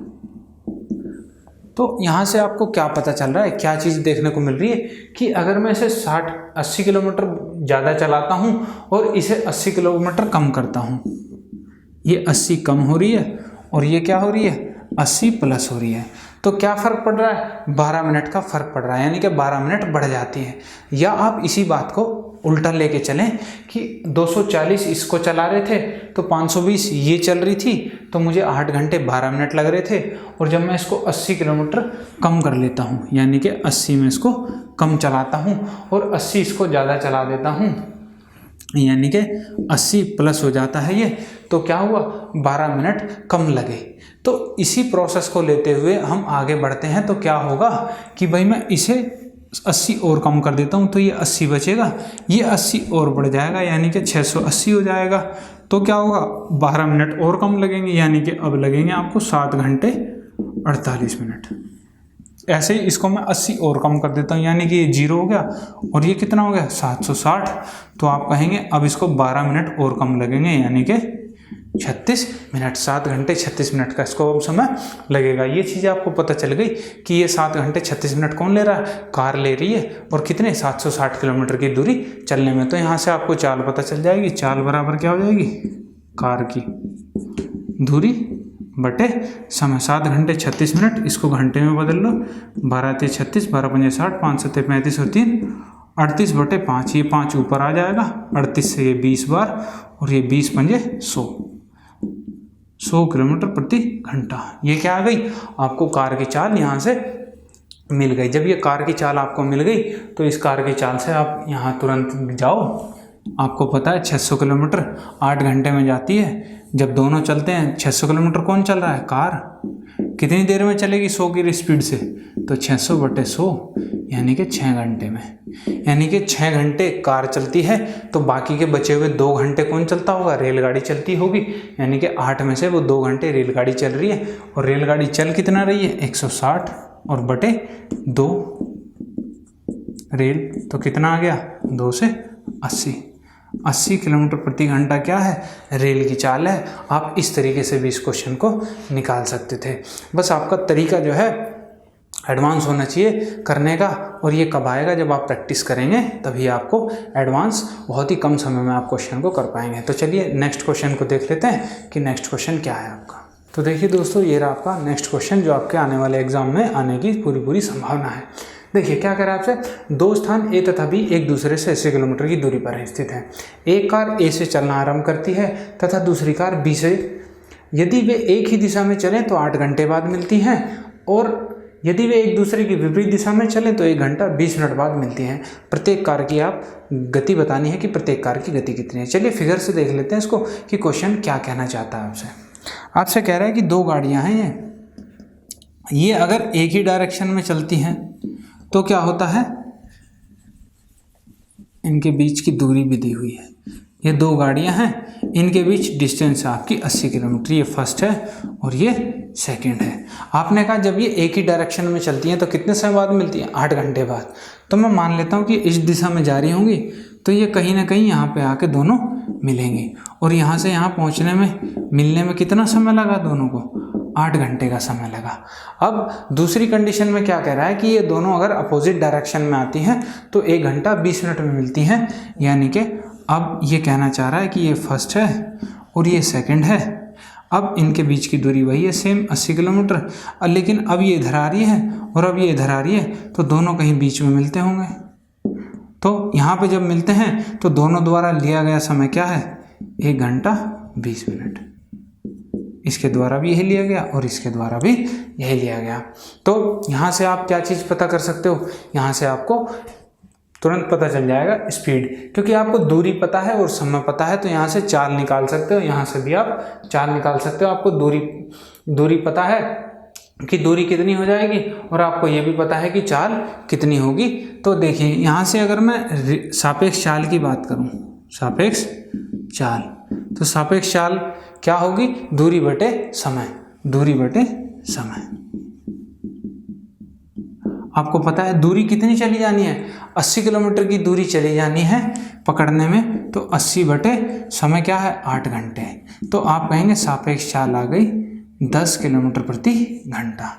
तो यहाँ से आपको क्या पता चल रहा है, क्या चीज़ देखने को मिल रही है कि अगर मैं इसे 60-80 किलोमीटर ज़्यादा चलाता हूँ और इसे 80 किलोमीटर कम करता हूँ, ये 80 कम हो रही है और ये क्या हो रही है? 80 प्लस हो रही है। तो क्या फ़र्क पड़ रहा है? 12 मिनट का फ़र्क पड़ रहा है, यानी कि 12 मिनट बढ़ जाती है। या आप इसी बात को उल्टा लेके चलें कि 240 इसको चला रहे थे तो 520 ये चल रही थी, तो मुझे 8 घंटे 12 मिनट लग रहे थे। और जब मैं इसको 80 किलोमीटर कम कर लेता हूँ, यानी कि 80 में इसको कम चलाता हूँ और 80 इसको ज़्यादा चला देता हूँ, यानी कि 80 प्लस हो जाता है ये, तो क्या हुआ? 12 मिनट कम लगे। तो इसी प्रोसेस को लेते हुए हम आगे बढ़ते हैं। तो क्या होगा कि भाई मैं इसे 80 और कम कर देता हूँ, तो ये 80 बचेगा, ये 80 और बढ़ जाएगा, यानी कि 680 हो जाएगा। तो क्या होगा? 12 मिनट और कम लगेंगे, यानी कि अब लगेंगे आपको 7 घंटे 48 मिनट। ऐसे ही इसको मैं 80 और कम कर देता हूँ, यानी कि ये 0 हो गया और ये कितना हो गया? 760। तो आप कहेंगे अब इसको 12 मिनट और कम लगेंगे, यानी कि 36 मिनट। 7 घंटे 36 मिनट का इसको अब समय लगेगा। ये चीज़ आपको पता चल गई कि ये 7 घंटे 36 मिनट कौन ले रहा है? कार ले रही है, और कितने? 760 किलोमीटर की दूरी चलने में। तो यहाँ से आपको चाल पता चल जाएगी। चाल बराबर क्या हो जाएगी? कार की दूरी बटे समय। 7 घंटे 36 मिनट, इसको घंटे में बदल लो। 12 × 36, 12 × 5 = 60, 5 × 7 = 35 और 3 38 बटे 5। ये 5 ऊपर आ जाएगा, 38 से ये 20 बार और ये 20 × 5 = 100 किलोमीटर प्रति घंटा। ये क्या आ गई? आपको कार की चाल यहाँ से मिल गई। जब ये कार की चाल आपको मिल गई तो इस कार की चाल से आप यहाँ तुरंत जाओ। आपको पता है 600 किलोमीटर 8 घंटे में जाती है। जब दोनों चलते हैं, 600 किलोमीटर कौन चल रहा है? कार। कितनी देर में चलेगी 100 की स्पीड से? तो 600 बटे 100, यानी कि 6 घंटे में। यानी कि 6 घंटे कार चलती है, तो बाकी के बचे हुए 2 घंटे कौन चलता होगा? रेलगाड़ी चलती होगी। यानी कि 8 में से वो 2 घंटे रेलगाड़ी चल रही है। और रेलगाड़ी चल कितना रही है? 160 और बटे 2 रेल, तो कितना आ गया? 2 से 80 किलोमीटर प्रति घंटा क्या है? रेल की चाल है। आप इस तरीके से भी इस क्वेश्चन को निकाल सकते थे। बस आपका तरीका जो है एडवांस होना चाहिए करने का, और ये कब आएगा? जब आप प्रैक्टिस करेंगे, तभी आपको एडवांस बहुत ही कम समय में आप क्वेश्चन को कर पाएंगे। तो चलिए नेक्स्ट क्वेश्चन को देख लेते हैं कि नेक्स्ट क्वेश्चन क्या है आपका। तो देखिए दोस्तों, ये रहा आपका नेक्स्ट क्वेश्चन जो आपके आने वाले एग्जाम में आने की पूरी संभावना है। देखिए क्या कह रहा है आपसे, 2 स्थान ए तथा बी एक दूसरे से 80 किलोमीटर की दूरी पर स्थित हैं। एक कार ए से चलना आरंभ करती है तथा दूसरी कार बी से। यदि वे एक ही दिशा में चलें तो 8 घंटे बाद मिलती हैं, और यदि वे एक दूसरे की विपरीत दिशा में चलें तो 1 घंटा 20 मिनट बाद मिलती हैं। प्रत्येक कार की आप गति बतानी है कि प्रत्येक कार की गति कितनी है। चलिए फिगर से देख लेते हैं इसको कि क्वेश्चन क्या कहना चाहता है आपसे कह रहा है कि 2 गाड़ियाँ हैं, ये अगर एक ही डायरेक्शन में चलती हैं तो क्या होता है? इनके बीच की दूरी भी दी हुई है। ये 2 गाड़ियां हैं, इनके बीच डिस्टेंस है आपकी 80 किलोमीटर। ये फर्स्ट है और ये सेकंड है। आपने कहा जब ये एक ही डायरेक्शन में चलती हैं तो कितने समय बाद मिलती हैं? 8 घंटे बाद। तो मैं मान लेता हूँ कि इस दिशा में जा रही होंगी, तो ये कहीं ना कहीं यहाँ पे आके दोनों मिलेंगे, और यहाँ से यहाँ पहुँचने में मिलने में कितना समय लगा? दोनों को 8 घंटे का समय लगा। अब दूसरी कंडीशन में क्या कह रहा है कि ये दोनों अगर अपोजिट डायरेक्शन में आती हैं तो 1 घंटा 20 मिनट में मिलती हैं। यानी कि अब ये कहना चाह रहा है कि ये फर्स्ट है और ये सेकंड है। अब इनके बीच की दूरी वही है सेम 80 किलोमीटर, लेकिन अब ये इधर आ रही है और अब ये इधर आ रही है, तो दोनों कहीं बीच में मिलते होंगे। तो यहाँ पे जब मिलते हैं तो दोनों द्वारा लिया गया समय क्या है, 1 घंटा 20 मिनट। इसके द्वारा भी यही लिया गया और इसके द्वारा भी यही लिया गया। तो यहाँ से आप क्या चीज़ पता कर सकते हो, यहाँ से आपको तुरंत पता चल जाएगा स्पीड, क्योंकि आपको दूरी पता है और समय पता है, तो यहाँ से चाल निकाल सकते हो, यहाँ से भी आप चाल निकाल सकते हो। आपको दूरी पता है कि दूरी कितनी हो जाएगी और आपको ये भी पता है कि चाल कितनी होगी। तो देखिए यहाँ से अगर मैं सापेक्ष चाल की बात करूँ, सापेक्ष चाल, तो सापेक्ष चाल क्या होगी, दूरी बटे समय, दूरी बटे समय। आपको पता है दूरी कितनी चली जानी है, 80 किलोमीटर की दूरी चली जानी है पकड़ने में, तो 80 बटे समय क्या है, 8 घंटे। तो आप कहेंगे सापेक्ष चाल आ गई 10 किलोमीटर प्रति घंटा।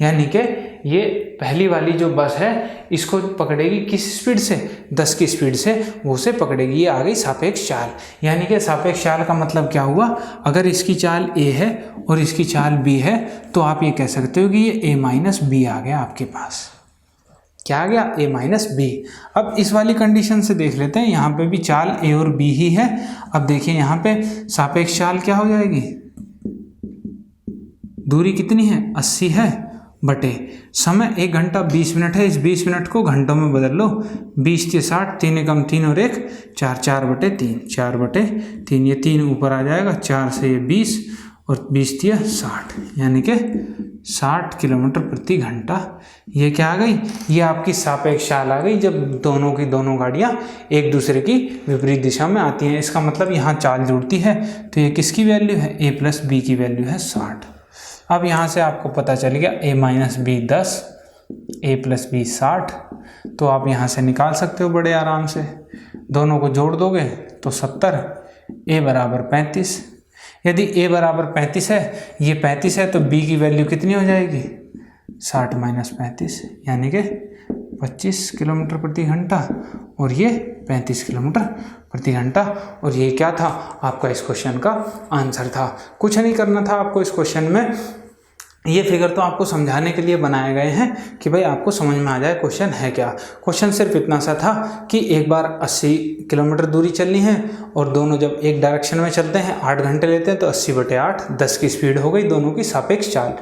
यानी कि ये पहली वाली जो बस है इसको पकड़ेगी किस स्पीड से, 10 की स्पीड से वो उसे पकड़ेगी। ये आ गई सापेक्ष चाल। यानी कि सापेक्ष चाल का मतलब क्या हुआ, अगर इसकी चाल a है और इसकी चाल b है तो आप ये कह सकते हो कि ये a माइनस b आ गया आपके पास। क्या आ गया, a माइनस b। अब इस वाली कंडीशन से देख लेते हैं, यहाँ पे भी चाल a और b ही है। अब देखिए यहाँ पे सापेक्ष चाल क्या हो जाएगी, दूरी कितनी है, 80 है बटे समय 1 घंटा 20 मिनट है। इस 20 मिनट को घंटों में बदल लो, 20 से 60, 3 एकम 3 और 1 4, 4 बटे 3, 4 बटे 3, ये 3 ऊपर आ जाएगा, 4 से ये 20 और 20 दिया 60, यानी कि 60 किलोमीटर प्रति घंटा। ये क्या आ गई, ये आपकी सापेक्ष चाल आ गई जब दोनों की दोनों गाड़ियाँ एक दूसरे की विपरीत दिशा में आती हैं। इसका मतलब यहाँ चाल जुड़ती है, तो ये किसकी वैल्यू है, a प्लस b की वैल्यू है 60। अब यहाँ से आपको पता चल गया a minus b 10, a plus b 60, तो आप यहाँ से निकाल सकते हो बड़े आराम से। दोनों को जोड़ दोगे तो 70, a बराबर 35। यदि a बराबर 35 है, ये 35 है, तो b की वैल्यू कितनी हो जाएगी, 60 माइनस 35, यानी कि 25 किलोमीटर प्रति घंटा, और ये 35 किलोमीटर प्रति घंटा। और ये क्या था, आपका इस क्वेश्चन का आंसर था। कुछ नहीं करना था आपको इस क्वेश्चन में, ये फिगर तो आपको समझाने के लिए बनाए गए हैं कि भाई आपको समझ में आ जाए क्वेश्चन है क्या। क्वेश्चन सिर्फ इतना सा था कि एक बार 80 किलोमीटर दूरी चलनी है और दोनों जब एक डायरेक्शन में चलते हैं 8 घंटे लेते हैं, तो 80 बटे 8 10 की स्पीड हो गई दोनों की सापेक्ष चाल।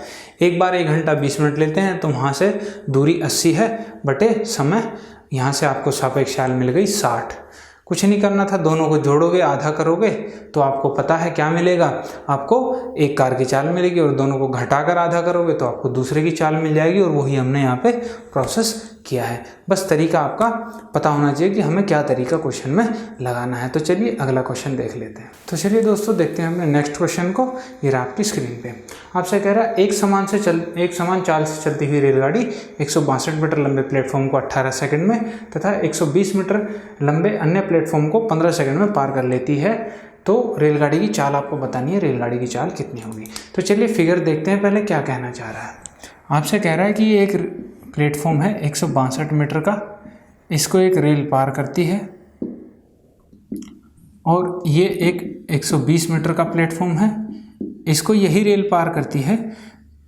एक बार 1 घंटा 20 मिनट लेते हैं तो वहाँ से दूरी 80 है बटे समय, यहाँ से आपको सापेक्ष चाल मिल गई 60। कुछ नहीं करना था, दोनों को जोड़ोगे, आधा करोगे तो आपको पता है क्या मिलेगा, आपको एक कार की चाल मिलेगी, और दोनों को घटाकर आधा करोगे तो आपको दूसरे की चाल मिल जाएगी। और वही हमने यहाँ पे प्रोसेस किया है। बस तरीका आपका पता होना चाहिए कि हमें क्या तरीका क्वेश्चन में लगाना है। तो चलिए अगला क्वेश्चन देख लेते हैं। तो चलिए दोस्तों देखते हैं हमने नेक्स्ट क्वेश्चन को। ये रहा आपकी स्क्रीन पे, आपसे कह रहा है एक समान चाल से चलती हुई रेलगाड़ी 162 मीटर लंबे प्लेटफॉर्म को 18 सेकंड में तथा 120 मीटर लंबे अन्य प्लेटफॉर्म को 15 सेकंड में पार कर लेती है। तो रेलगाड़ी की चाल आपको बतानी है, रेलगाड़ी की चाल कितनी होगी। तो चलिए फिगर देखते हैं पहले क्या कहना चाह रहा है। आपसे कह रहा है कि ये एक प्लेटफॉर्म है 162 मीटर का, इसको एक रेल पार करती है, और ये एक 120 मीटर का प्लेटफॉर्म है, इसको यही रेल पार करती है।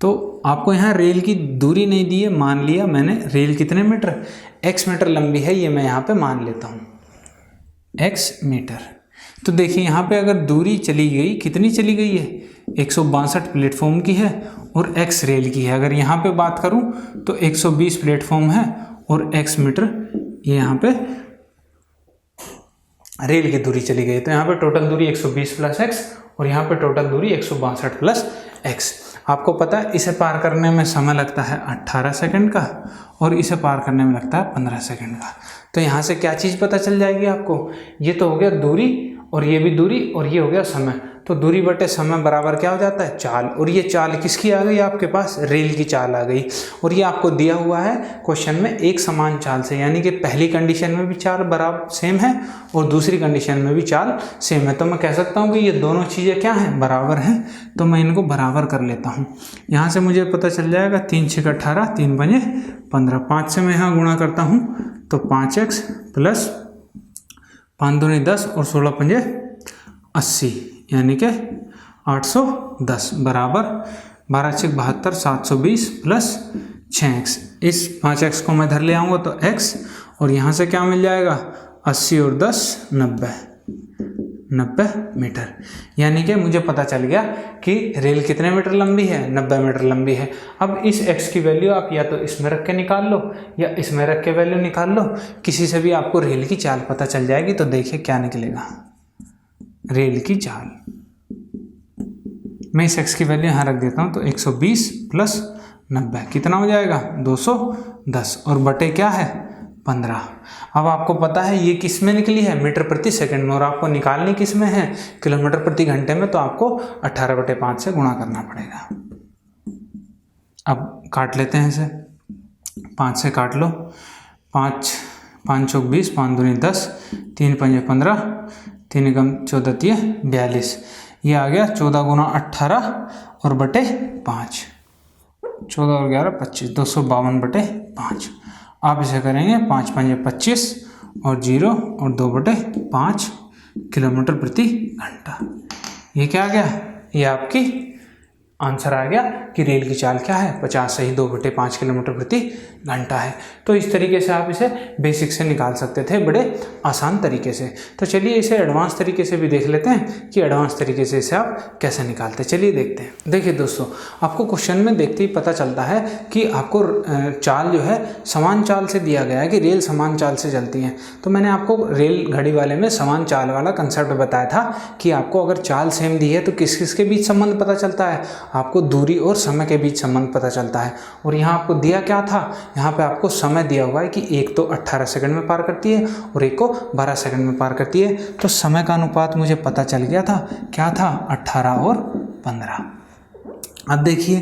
तो आपको यहाँ रेल की दूरी नहीं दी है, मान लिया मैंने रेल कितने मीटर, x मीटर लंबी है, ये मैं यहाँ पे मान लेता हूँ x मीटर। तो देखिए यहाँ पे अगर दूरी चली गई, कितनी चली गई है, 162 प्लेटफॉर्म की है और x रेल की है। अगर यहाँ पे बात करूँ तो 120 प्लेटफॉर्म है और x मीटर, ये यहाँ पे रेल की दूरी चली गई। तो यहाँ पे टोटल दूरी 120 प्लस x और यहाँ पे टोटल दूरी 162 प्लस x। आपको पता है इसे पार करने में समय लगता है 18 सेकंड का और इसे पार करने में लगता है 15 सेकंड का। तो यहाँ से क्या चीज़ पता चल जाएगी आपको, ये तो हो गया दूरी और ये भी दूरी और ये हो गया समय। तो दूरी बटे समय बराबर क्या हो जाता है, चाल। और ये चाल किसकी आ गई आपके पास, रेल की चाल आ गई। और ये आपको दिया हुआ है क्वेश्चन में एक समान चाल से, यानी कि पहली कंडीशन में भी चाल बराबर सेम है और दूसरी कंडीशन में भी चाल सेम है। तो मैं कह सकता हूँ कि ये दोनों चीज़ें क्या हैं, बराबर हैं। तो मैं इनको बराबर कर लेता हूँ। यहाँ से मुझे पता चल जाएगा 3 6 18, 3 5 15, 5 से मैं यहाँ गुणा करता हूँ तो 5x प्लस 5 दूनी 10 और 16 5 80, यानी कि 810 बराबर 12 × 72 720 प्लस 6x। इस 5x को मैं इधर ले आऊँगा तो x, और यहाँ से क्या मिल जाएगा 80 और 10 90 मीटर। यानी कि मुझे पता चल गया कि रेल कितने मीटर लंबी है, 90 मीटर लंबी है। अब इस x की वैल्यू आप या तो इसमें रख के निकाल लो या इसमें रख के वैल्यू निकाल लो, किसी से भी आपको रेल की चाल पता चल जाएगी। तो देखिए क्या निकलेगा, रेल की चाल। मैं इस x की वैल्यू यहाँ रख देता हूँ तो 120 प्लस 90 कितना हो जाएगा 210, और बटे क्या है 15। अब आपको पता है ये किस में निकली है, मीटर प्रति सेकंड में, और आपको निकालनी किस में है, किलोमीटर प्रति घंटे में। तो आपको 18/5 से गुणा करना पड़ेगा। अब काट लेते हैं इसे, 5 से काट लो, 5 चौक 20, 5 दूनी 10, 3 पंजे 15, 3 एकम 14 42। ये आ गया 14 × 18 और बटे 5, 14 और 11 25, 252/5। आप इसे करेंगे 5 पंजे 25 और 0 और 2/5 किलोमीटर प्रति घंटा। ये क्या आ गया, ये आपकी आंसर आ गया कि रेल की चाल क्या है 50 से ही 2/5 किलोमीटर प्रति घंटा है। तो इस तरीके से आप इसे बेसिक से निकाल सकते थे बड़े आसान तरीके से। तो चलिए इसे एडवांस तरीके से भी देख लेते हैं कि एडवांस तरीके से इसे आप कैसे निकालते हैं। चलिए देखते हैं। देखिए दोस्तों, आपको क्वेश्चन में देखते ही पता चलता है कि आपको चाल जो है समान चाल से दिया गया है कि रेल समान चाल से चलती है। तो मैंने आपको रेल घड़ी वाले में समान चाल वाला कंसेप्ट बताया था कि आपको अगर चाल सेम दी है तो किस किस के बीच संबंध पता चलता है, आपको दूरी और समय के बीच संबंध पता चलता है। और यहाँ आपको दिया क्या था, यहाँ पे आपको समय दिया हुआ है कि एक तो 18 सेकंड में पार करती है और एक को 12 सेकंड में पार करती है। तो समय का अनुपात मुझे पता चल गया था, क्या था 18 और 15। अब देखिए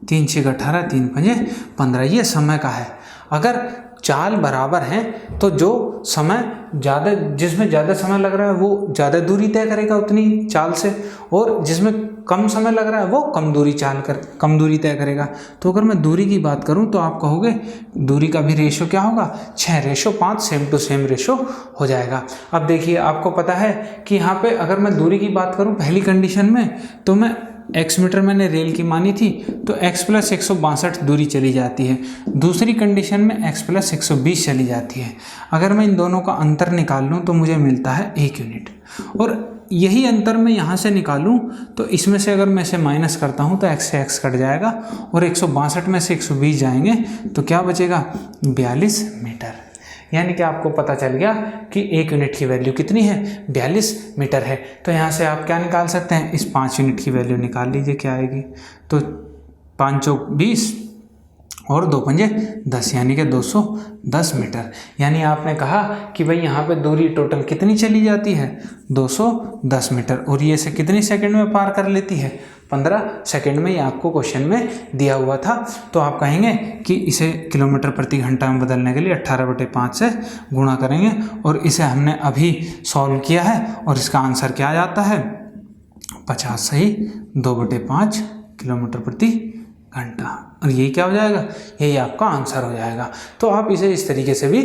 3 × 6 = 18, 3 पंजे 15, ये समय का है। अगर चाल बराबर हैं तो जो समय ज़्यादा, जिसमें ज़्यादा समय लग रहा है वो ज़्यादा दूरी तय करेगा उतनी चाल से, और जिसमें कम समय लग रहा है वो कम दूरी तय करेगा। तो अगर मैं दूरी की बात करूं तो आप कहोगे दूरी का भी रेशो क्या होगा, 6:5 सेम टू सेम रेशो हो जाएगा। अब देखिए आपको पता है कि यहाँ पे अगर मैं दूरी की बात करूं पहली कंडीशन में, तो मैं x मीटर मैंने रेल की मानी थी तो x + 162 दूरी चली जाती है। दूसरी कंडीशन में x + 120 चली जाती है। अगर मैं इन दोनों का अंतर निकाल लूँ तो मुझे मिलता है 1 यूनिट, और यही अंतर मैं यहाँ से निकालूं तो इसमें से अगर मैं इसे माइनस करता हूँ तो x से x कट जाएगा, और 162 में से 120 जाएंगे तो क्या बचेगा 42 मीटर। यानी कि आपको पता चल गया कि 1 यूनिट की वैल्यू कितनी है, 42 मीटर है। तो यहाँ से आप क्या निकाल सकते हैं, इस 5 यूनिट की वैल्यू निकाल लीजिए क्या आएगी। तो 5 चौक 20 और 2 पंजे 10, यानी कि 210 मीटर। यानी आपने कहा कि भाई यहाँ पे दूरी टोटल कितनी चली जाती है 210 मीटर, और ये से कितनी सेकंड में पार कर लेती है 15 सेकंड में। ये आपको क्वेश्चन में दिया हुआ था। तो आप कहेंगे कि इसे किलोमीटर प्रति घंटा में बदलने के लिए 18/5 से गुणा करेंगे, और इसे हमने अभी सॉल्व किया है और इसका आंसर क्या आ जाता है 50 से ही 2/5 किलोमीटर प्रति घंटा, और यही क्या हो जाएगा, यही आपका आंसर हो जाएगा। तो आप इसे इस तरीके से भी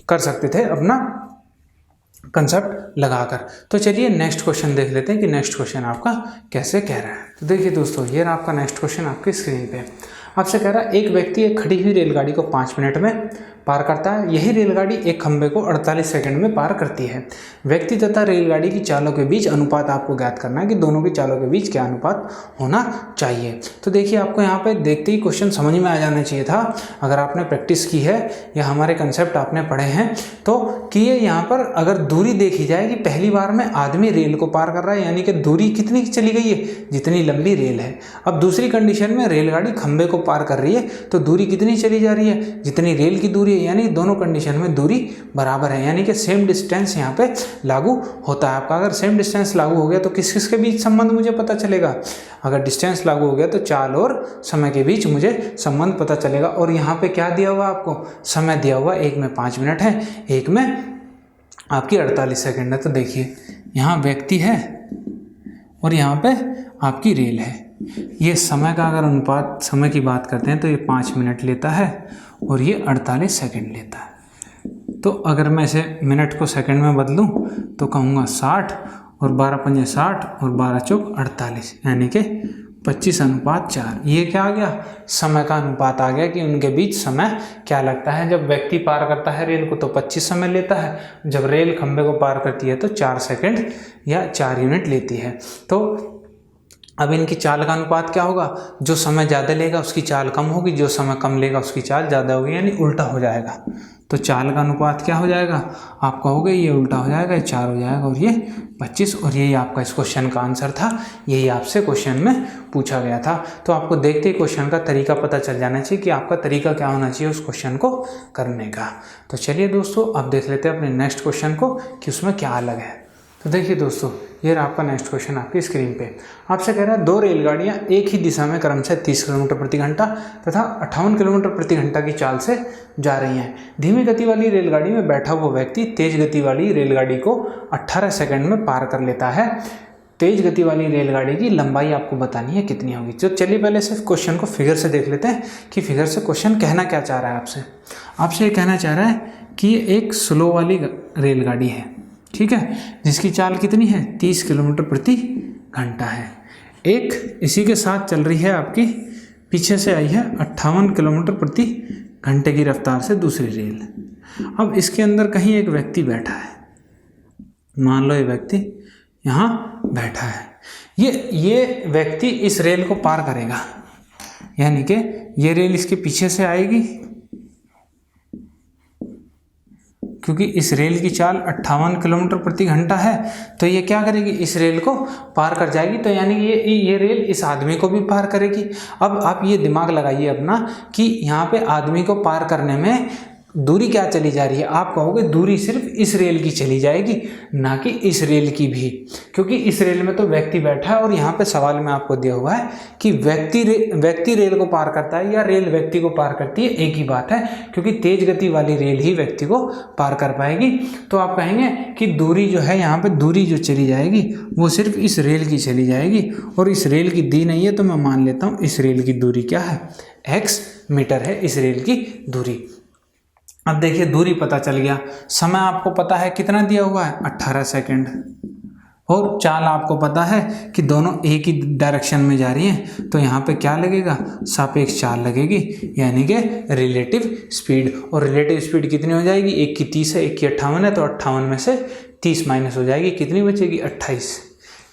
कर सकते थे अपना कंसेप्ट लगाकर। तो चलिए नेक्स्ट क्वेश्चन देख लेते हैं कि नेक्स्ट क्वेश्चन आपका कैसे कह रहा है। तो देखिए दोस्तों, ये रहा आपका नेक्स्ट क्वेश्चन आपकी स्क्रीन पे। आपसे कह रहा है एक व्यक्ति एक खड़ी हुई रेलगाड़ी को 5 मिनट में पार करता है। यही रेलगाड़ी एक खंभे को 48 सेकंड में पार करती है। व्यक्ति तथा रेलगाड़ी की चालों के बीच अनुपात आपको ज्ञात करना है कि दोनों की चालों के बीच क्या अनुपात होना चाहिए। तो देखिए आपको यहाँ पे देखते ही क्वेश्चन समझ में आ जाना चाहिए था, अगर आपने प्रैक्टिस की है या हमारे कंसेप्ट आपने पढ़े हैं तो, कि ये यहाँ पर अगर दूरी देखी जाए कि पहली बार में आदमी रेल को पार कर रहा है, यानी कि दूरी कितनी चली गई है, जितनी लंबी रेल है। अब दूसरी कंडीशन में रेलगाड़ी खंभे को पार कर रही है तो दूरी कितनी चली जा रही है, जितनी रेल की दूरी है, यानी दोनों कंडीशन में दूरी बराबर है, यानी कि सेम डिस्टेंस यहाँ पे लागू होता है आपका। अगर सेम डिस्टेंस लागू हो गया तो किस किस के बीच संबंध मुझे पता चलेगा, अगर डिस्टेंस लागू हो गया तो चाल और समय के बीच मुझे संबंध पता चलेगा। और यहाँ पे क्या दिया हुआ आपको, समय दिया हुआ, एक में 5 मिनट है, एक में आपकी 48 सेकंड है। तो देखिए यहाँ व्यक्ति है और यहाँ पे आपकी रेल है। ये समय का अगर अनुपात समय की बात करते हैं तो ये 5 मिनट लेता है और ये 48 सेकंड लेता है। तो अगर मैं इसे मिनट को सेकंड में बदलूं तो कहूँगा 60 और 12 पंजे 60 और 12 चौक 48, यानी कि 25:4। ये क्या आ गया, समय का अनुपात आ गया कि उनके बीच समय क्या लगता है। जब व्यक्ति पार करता है रेल को तो 25 समय लेता है, जब रेल खंभे को पार करती है तो 4 सेकंड या 4 यूनिट लेती है। तो अब इनकी चाल का अनुपात क्या होगा, जो समय ज़्यादा लेगा उसकी चाल कम होगी, जो समय कम लेगा उसकी चाल ज़्यादा होगी, यानी उल्टा हो जाएगा। तो चाल का अनुपात क्या हो जाएगा, आप कहोगे ये उल्टा हो जाएगा, ये 4 हो जाएगा और ये 25, और यही आपका इस क्वेश्चन का आंसर था। यही आपसे क्वेश्चन में पूछा गया था। तो आपको देखते ही क्वेश्चन का तरीका पता चल जाना चाहिए कि आपका तरीका क्या होना चाहिए उस क्वेश्चन को करने का। तो चलिए दोस्तों, अब देख लेते हैं अपने नेक्स्ट क्वेश्चन को कि उसमें क्या अलग है। तो देखिए दोस्तों, ये रहा आपका नेक्स्ट क्वेश्चन आपकी स्क्रीन पे। आपसे कह रहा है 2 रेलगाड़ियाँ एक ही दिशा में क्रमशः 30 किलोमीटर प्रति घंटा तथा 58 किलोमीटर प्रति घंटा की चाल से जा रही हैं। धीमी गति वाली रेलगाड़ी में बैठा हुआ व्यक्ति तेज गति वाली रेलगाड़ी को 18 सेकंड में पार कर लेता है। तेज गति वाली रेलगाड़ी की लंबाई आपको बतानी है कितनी होगी। तो चलिए पहले से क्वेश्चन को फिगर से देख लेते हैं कि फिगर से क्वेश्चन कहना क्या चाह रहा है आपसे। आपसे ये कहना चाह रहा है कि ये एक स्लो वाली रेलगाड़ी है, ठीक है, जिसकी चाल कितनी है, 30 किलोमीटर प्रति घंटा है। एक इसी के साथ चल रही है आपकी, पीछे से आई है 58 किलोमीटर प्रति घंटे की रफ्तार से दूसरी रेल। अब इसके अंदर कहीं एक व्यक्ति बैठा है, मान लो ये व्यक्ति यहाँ बैठा है। ये व्यक्ति इस रेल को पार करेगा, यानी कि ये रेल इसके पीछे से आएगी, क्योंकि इस रेल की चाल 58 किलोमीटर प्रति घंटा है, तो ये क्या करेगी, इस रेल को पार कर जाएगी। तो यानी ये रेल इस आदमी को भी पार करेगी। अब आप ये दिमाग लगाइए अपना कि यहाँ पे आदमी को पार करने में दूरी क्या चली जा रही है। आप कहोगे दूरी सिर्फ इस रेल की चली जाएगी, ना कि इस रेल की भी, क्योंकि इस रेल में तो व्यक्ति बैठा है और यहाँ पे सवाल में आपको दिया हुआ है कि व्यक्ति रेल को पार करता है या रेल व्यक्ति को पार करती है, एक ही बात है, क्योंकि तेज गति वाली रेल ही व्यक्ति को पार कर पाएगी। तो आप कहेंगे कि दूरी जो है, यहाँ पे दूरी जो चली जाएगी वो सिर्फ इस रेल की चली जाएगी, और इस रेल की दी नहीं है तो मैं मान लेता हूँ इस रेल की दूरी क्या है, x मीटर है इस रेल की दूरी। अब देखिए दूरी पता चल गया, समय आपको पता है कितना दिया हुआ है, 18 सेकंड, और चाल आपको पता है कि दोनों एक ही डायरेक्शन में जा रही हैं, तो यहाँ पे क्या लगेगा, सापेक्ष चाल लगेगी, यानी कि रिलेटिव स्पीड। और रिलेटिव स्पीड कितनी हो जाएगी, एक की 30 है, एक की 58 है, तो 58 में से 30 माइनस हो जाएगी, कितनी बचेगी, 28,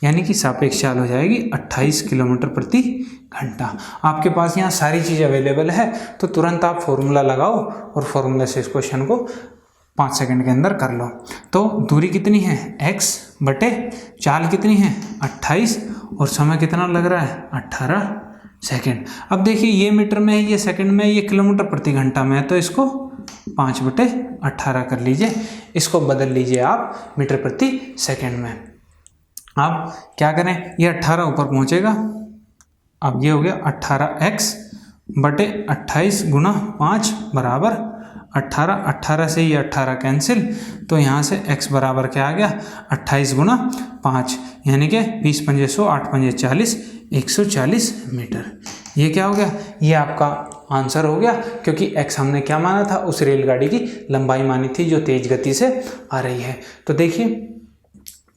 यानी कि सापेक्ष चाल हो जाएगी 28 किलोमीटर प्रति घंटा। आपके पास यहाँ सारी चीज़ अवेलेबल है, तो तुरंत आप फॉर्मूला लगाओ और फॉर्मूला से इस क्वेश्चन को 5 सेकंड के अंदर कर लो। तो दूरी कितनी है, x बटे चाल कितनी है, 28, और समय कितना लग रहा है, 18 सेकंड। अब देखिए ये मीटर में है, ये सेकंड में है, ये किलोमीटर प्रति घंटा में है, तो इसको 5 बटे 18 कर लीजिए, इसको बदल लीजिए आप मीटर प्रति सेकंड में। अब क्या करें, ये 18 ऊपर पहुंचेगा, अब ये हो गया 18x बटे 28 गुना 5 बराबर 18, 18 से ये 18 कैंसिल, तो यहाँ से x बराबर क्या आ गया, 28 गुना 5, यानी कि 20 पंजे 100, 8 पंजे 40, 140 मीटर। ये क्या हो गया, ये आपका आंसर हो गया, क्योंकि x हमने क्या माना था, उस रेलगाड़ी की लंबाई मानी थी जो तेज गति से आ रही है। तो देखिए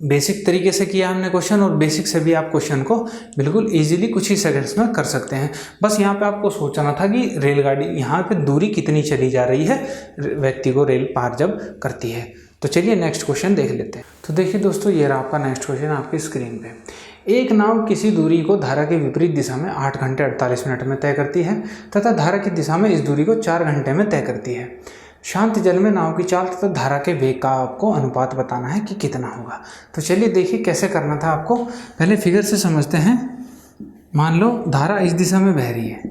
बेसिक तरीके से किया हमने क्वेश्चन, और बेसिक से भी आप क्वेश्चन को बिल्कुल इजीली कुछ ही सेकंड्स में कर सकते हैं। बस यहाँ पे आपको सोचना था कि रेलगाड़ी यहाँ पे दूरी कितनी चली जा रही है व्यक्ति को रेल पार जब करती है। तो चलिए नेक्स्ट क्वेश्चन देख लेते हैं। तो देखिए दोस्तों, ये रहा आपका नेक्स्ट क्वेश्चन आपकी स्क्रीन पे। एक नाव किसी दूरी को धारा के विपरीत दिशा में 8 घंटे 48 मिनट में तय करती है तथा धारा की दिशा में इस दूरी को 4 घंटे में तय करती है। शांत जल में नाव की चाल तथा धारा के वेग का आपको अनुपात बताना है कि कितना होगा। तो चलिए देखिए कैसे करना था आपको, पहले फिगर से समझते हैं। मान लो धारा इस दिशा में बह रही है,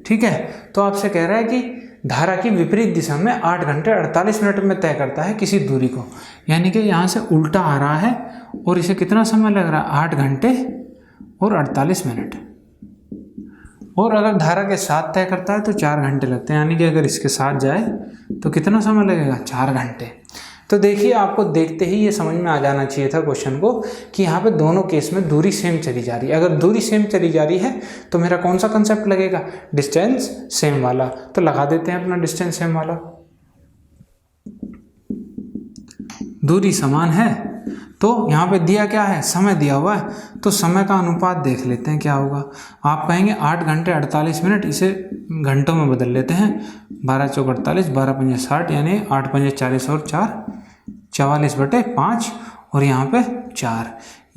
ठीक है, तो आपसे कह रहा है कि धारा की विपरीत दिशा में 8 घंटे 48 मिनट में तय करता है किसी दूरी को, यानी कि यहाँ से उल्टा आ रहा है और इसे कितना समय लग रहा है, 8 घंटे और 48 मिनट। और अगर धारा के साथ तय करता है तो 4 घंटे लगते हैं, यानी कि अगर इसके साथ जाए तो कितना समय लगेगा, 4 घंटे। तो देखिए आपको देखते ही ये समझ में आ जाना चाहिए था क्वेश्चन को कि यहाँ पे दोनों केस में दूरी सेम चली जा रही है। अगर दूरी सेम चली जा रही है तो मेरा कौन सा कंसेप्ट लगेगा, डिस्टेंस सेम वाला। तो लगा देते हैं अपना डिस्टेंस सेम वाला। दूरी समान है तो यहाँ पे दिया क्या है, समय दिया हुआ है, तो समय का अनुपात देख लेते हैं क्या होगा। आप कहेंगे 8 घंटे 48 मिनट, इसे घंटों में बदल लेते हैं। 12 चौक 48, 12 पंजे 60, यानी 8 पंजे 40 और 4 44/5, और यहाँ पे 4।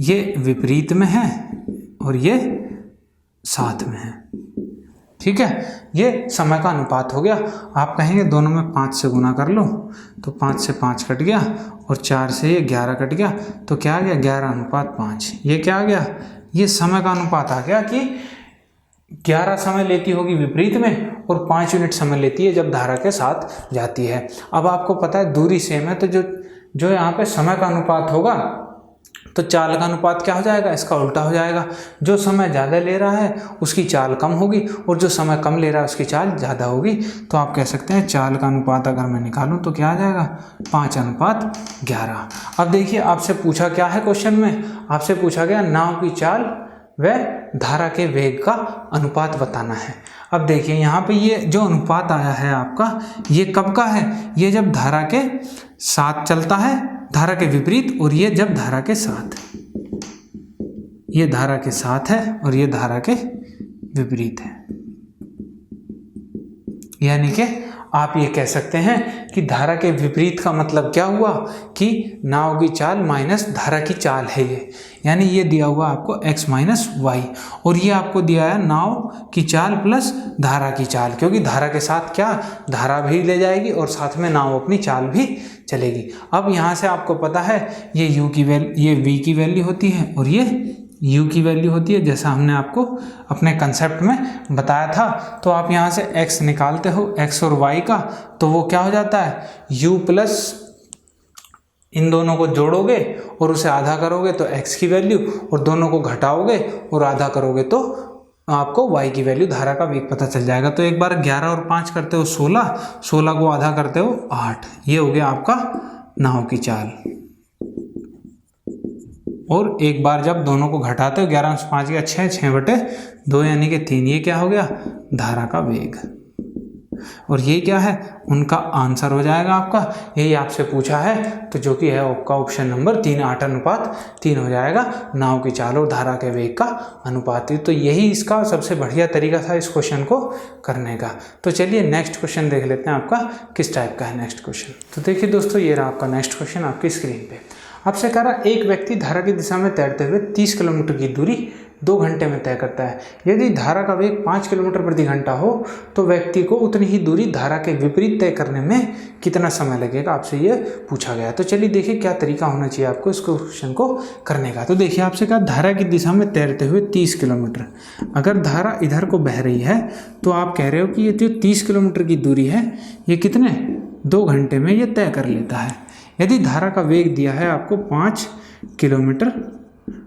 ये विपरीत में है और ये साथ में है, ठीक है। ये समय का अनुपात हो गया। आप कहेंगे दोनों में 5 से गुना कर लो, तो 5 से 5 कट गया और 4 से ये 11 कट गया, तो क्या आ गया 11:5। ये क्या आ गया, ये समय का अनुपात आ गया कि 11 समय लेती होगी विपरीत में और 5 यूनिट समय लेती है जब धारा के साथ जाती है। अब आपको पता है दूरी सेम है, तो जो यहाँ पे समय का अनुपात होगा तो चाल का अनुपात क्या हो जाएगा, इसका उल्टा हो जाएगा। जो समय ज़्यादा ले रहा है उसकी चाल कम होगी और जो समय कम ले रहा है उसकी चाल ज़्यादा होगी। तो आप कह सकते हैं चाल का अनुपात अगर मैं निकालूं तो क्या आ जाएगा, 5:11। अब देखिए आपसे पूछा क्या है क्वेश्चन में, आपसे पूछा गया नाव की चाल व धारा के वेग का अनुपात बताना है। अब देखिए यहाँ पे ये जो अनुपात आया है आपका, ये कब का है, ये जब धारा के साथ चलता है, धारा के विपरीत, और ये जब धारा के साथ, ये धारा के साथ है और ये धारा के विपरीत है। यानी कि आप ये कह सकते हैं कि धारा के विपरीत का मतलब क्या हुआ कि नाव की चाल माइनस धारा की चाल है ये, यानी ये दिया हुआ आपको x माइनस वाई, और ये आपको दिया है नाव की चाल प्लस धारा की चाल, क्योंकि धारा के साथ क्या, धारा भी ले जाएगी और साथ में नाव अपनी चाल भी चलेगी। अब यहाँ से आपको पता है ये ये v की वैल्यू होती है और ये u की वैल्यू होती है, जैसा हमने आपको अपने कंसेप्ट में बताया था। तो आप यहाँ से x निकालते हो, x और y का, तो वो क्या हो जाता है u प्लस, इन दोनों को जोड़ोगे और उसे आधा करोगे तो x की वैल्यू, और दोनों को घटाओगे और आधा करोगे तो आपको y की वैल्यू, धारा का वेग पता चल जाएगा। तो एक बार 11 और 5 करते हो 16, 16 को आधा करते हो 8, ये हो गया आपका नाव की चाल। और एक बार जब दोनों को घटाते हो 11 से 5 गया 6, 6/2 यानी कि 3, ये क्या हो गया धारा का वेग। और ये क्या है, उनका आंसर हो जाएगा आपका, यही आपसे पूछा है, तो जो कि है आपका ऑप्शन नंबर 3, 8:3 हो जाएगा, नाव की चाल और धारा के वेग का अनुपात। तो यही इसका सबसे बढ़िया तरीका था इस क्वेश्चन को करने का। तो चलिए नेक्स्ट क्वेश्चन देख लेते हैं आपका किस टाइप का है नेक्स्ट क्वेश्चन। तो देखिए दोस्तों, ये रहा आपका नेक्स्ट क्वेश्चन आपकी स्क्रीन पे। आपसे कह रहा एक व्यक्ति धारा की दिशा में तैरते हुए 30 किलोमीटर की दूरी 2 घंटे में तय करता है। यदि धारा का वेग 5 किलोमीटर प्रति घंटा हो तो व्यक्ति को उतनी ही दूरी धारा के विपरीत तय करने में कितना समय लगेगा, आपसे ये पूछा गया। तो चलिए देखिए क्या तरीका होना चाहिए आपको इस क्वेश्चन को करने का। तो देखिए आपसे कहा धारा की दिशा में तैरते हुए 30 किलोमीटर, अगर धारा इधर को बह रही है तो आप कह रहे हो कि ये जो 30 किलोमीटर की दूरी है ये कितने 2 घंटे में ये तय कर लेता है। यदि धारा का वेग दिया है आपको 5 किलोमीटर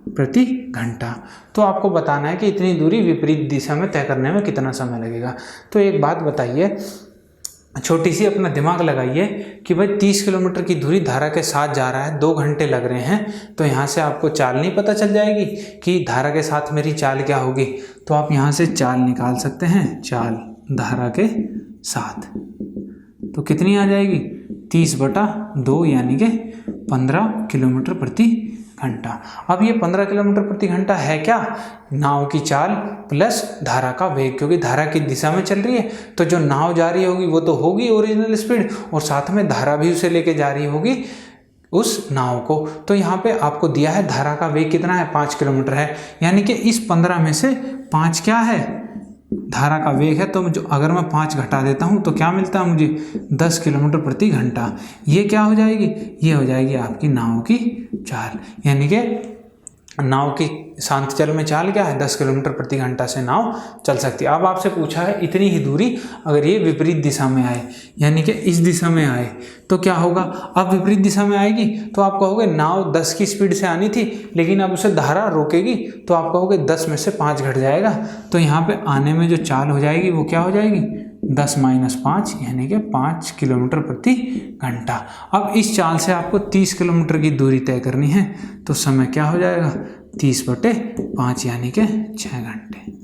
प्रति घंटा, तो आपको बताना है कि इतनी दूरी विपरीत दिशा में तय करने में कितना समय लगेगा। तो एक बात बताइए, छोटी सी अपना दिमाग लगाइए कि भाई 30 किलोमीटर की दूरी धारा के साथ जा रहा है, 2 घंटे लग रहे हैं, तो यहाँ से आपको चाल नहीं पता चल जाएगी कि धारा के साथ मेरी चाल क्या होगी। तो आप यहाँ से चाल निकाल सकते हैं, चाल धारा के साथ, तो कितनी आ जाएगी 30/2 यानी कि 15 किलोमीटर प्रति घंटा। अब ये 15 किलोमीटर प्रति घंटा है क्या, नाव की चाल प्लस धारा का वेग, क्योंकि धारा की दिशा में चल रही है तो जो नाव जा रही होगी वो तो होगी ओरिजिनल स्पीड, और साथ में धारा भी उसे लेके जा रही होगी उस नाव को। तो यहाँ पे आपको दिया है धारा का वेग कितना है 5 किलोमीटर है, यानी कि इस 15 में से 5 क्या है धारा का वेग है। तो जो अगर मैं 5 घटा देता हूँ तो क्या मिलता है मुझे 10 किलोमीटर प्रति घंटा। ये क्या हो जाएगी, ये हो जाएगी आपकी नाव की चाल, यानी कि नाव की शांत जल में चाल क्या है 10 किलोमीटर प्रति घंटा से नाव चल सकती है। अब आपसे पूछा है इतनी ही दूरी अगर ये विपरीत दिशा में आए, यानी कि इस दिशा में आए तो क्या होगा। अब विपरीत दिशा में आएगी तो आप कहोगे नाव 10 की स्पीड से आनी थी, लेकिन अब उसे धारा रोकेगी, तो आप कहोगे 10 में से 5 घट जाएगा, तो यहाँ पे आने में जो चाल हो जाएगी वो क्या हो जाएगी 10 - 5 यानी कि 5 किलोमीटर प्रति घंटा। अब इस चाल से आपको 30 किलोमीटर की दूरी तय करनी है, तो समय क्या हो जाएगा 30/5 यानी कि 6 घंटे।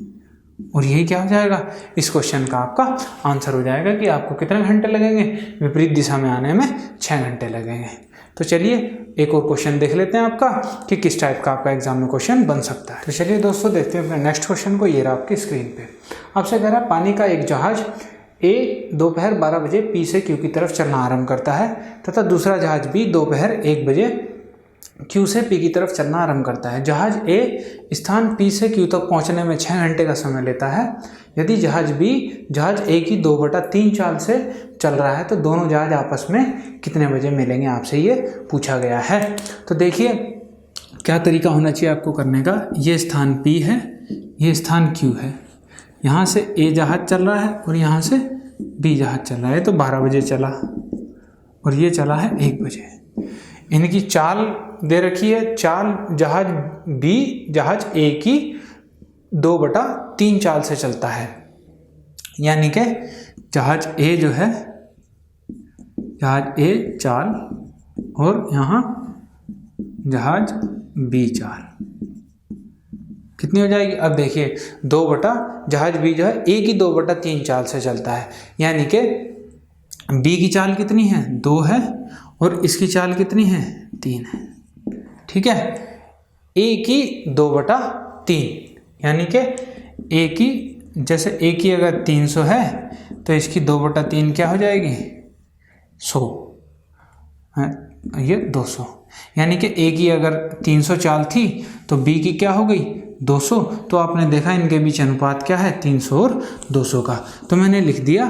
और यही क्या हो जाएगा इस क्वेश्चन का आपका आंसर हो जाएगा कि आपको कितने घंटे लगेंगे, विपरीत दिशा में आने में 6 घंटे लगेंगे। तो चलिए एक और क्वेश्चन देख लेते हैं आपका कि किस टाइप का आपका एग्जाम में क्वेश्चन बन सकता है। तो चलिए दोस्तों देखते हैं अपने नेक्स्ट क्वेश्चन को। ये रहा आपकी स्क्रीन पे। आपसे कह रहा है पानी का एक जहाज ए दोपहर 12 बजे पी से क्यू की तरफ चलना आरंभ करता है तथा दूसरा जहाज बी दोपहर 1 बजे क्यू से पी की तरफ चलना आरंभ करता है। जहाज ए स्थान पी से क्यू तक पहुंचने में 6 घंटे का समय लेता है। यदि जहाज बी जहाज ए की 2/3 चाल से चल रहा है तो दोनों जहाज आपस में कितने बजे मिलेंगे, आपसे ये पूछा गया है। तो देखिए क्या तरीका होना चाहिए आपको करने का। ये स्थान पी है, ये स्थान क्यू है। यहाँ से ए जहाज चल रहा है और यहाँ से बी जहाज चल रहा है। तो 12 बजे चला और ये चला है 1 बजे। इनकी चाल दे रखी है। चाल जहाज बी जहाज ए की 2/3 चाल से चलता है, यानी कि जहाज ए जो है, जहाज ए चाल और यहाँ जहाज बी चाल कितनी हो जाएगी। अब देखिए जहाज बी जो है ए की 2/3 चाल से चलता है, यानी कि बी की चाल कितनी है 2 है और इसकी चाल कितनी है 3 है। ठीक है, ए की 2/3 यानी कि ए की, जैसे ए की अगर 300 है तो इसकी 2/3 क्या हो जाएगी 100, ये 200। यानी कि ए की अगर 300 चाल थी तो बी की क्या हो गई 200। तो आपने देखा इनके बीच अनुपात क्या है 300 और 200 का। तो मैंने लिख दिया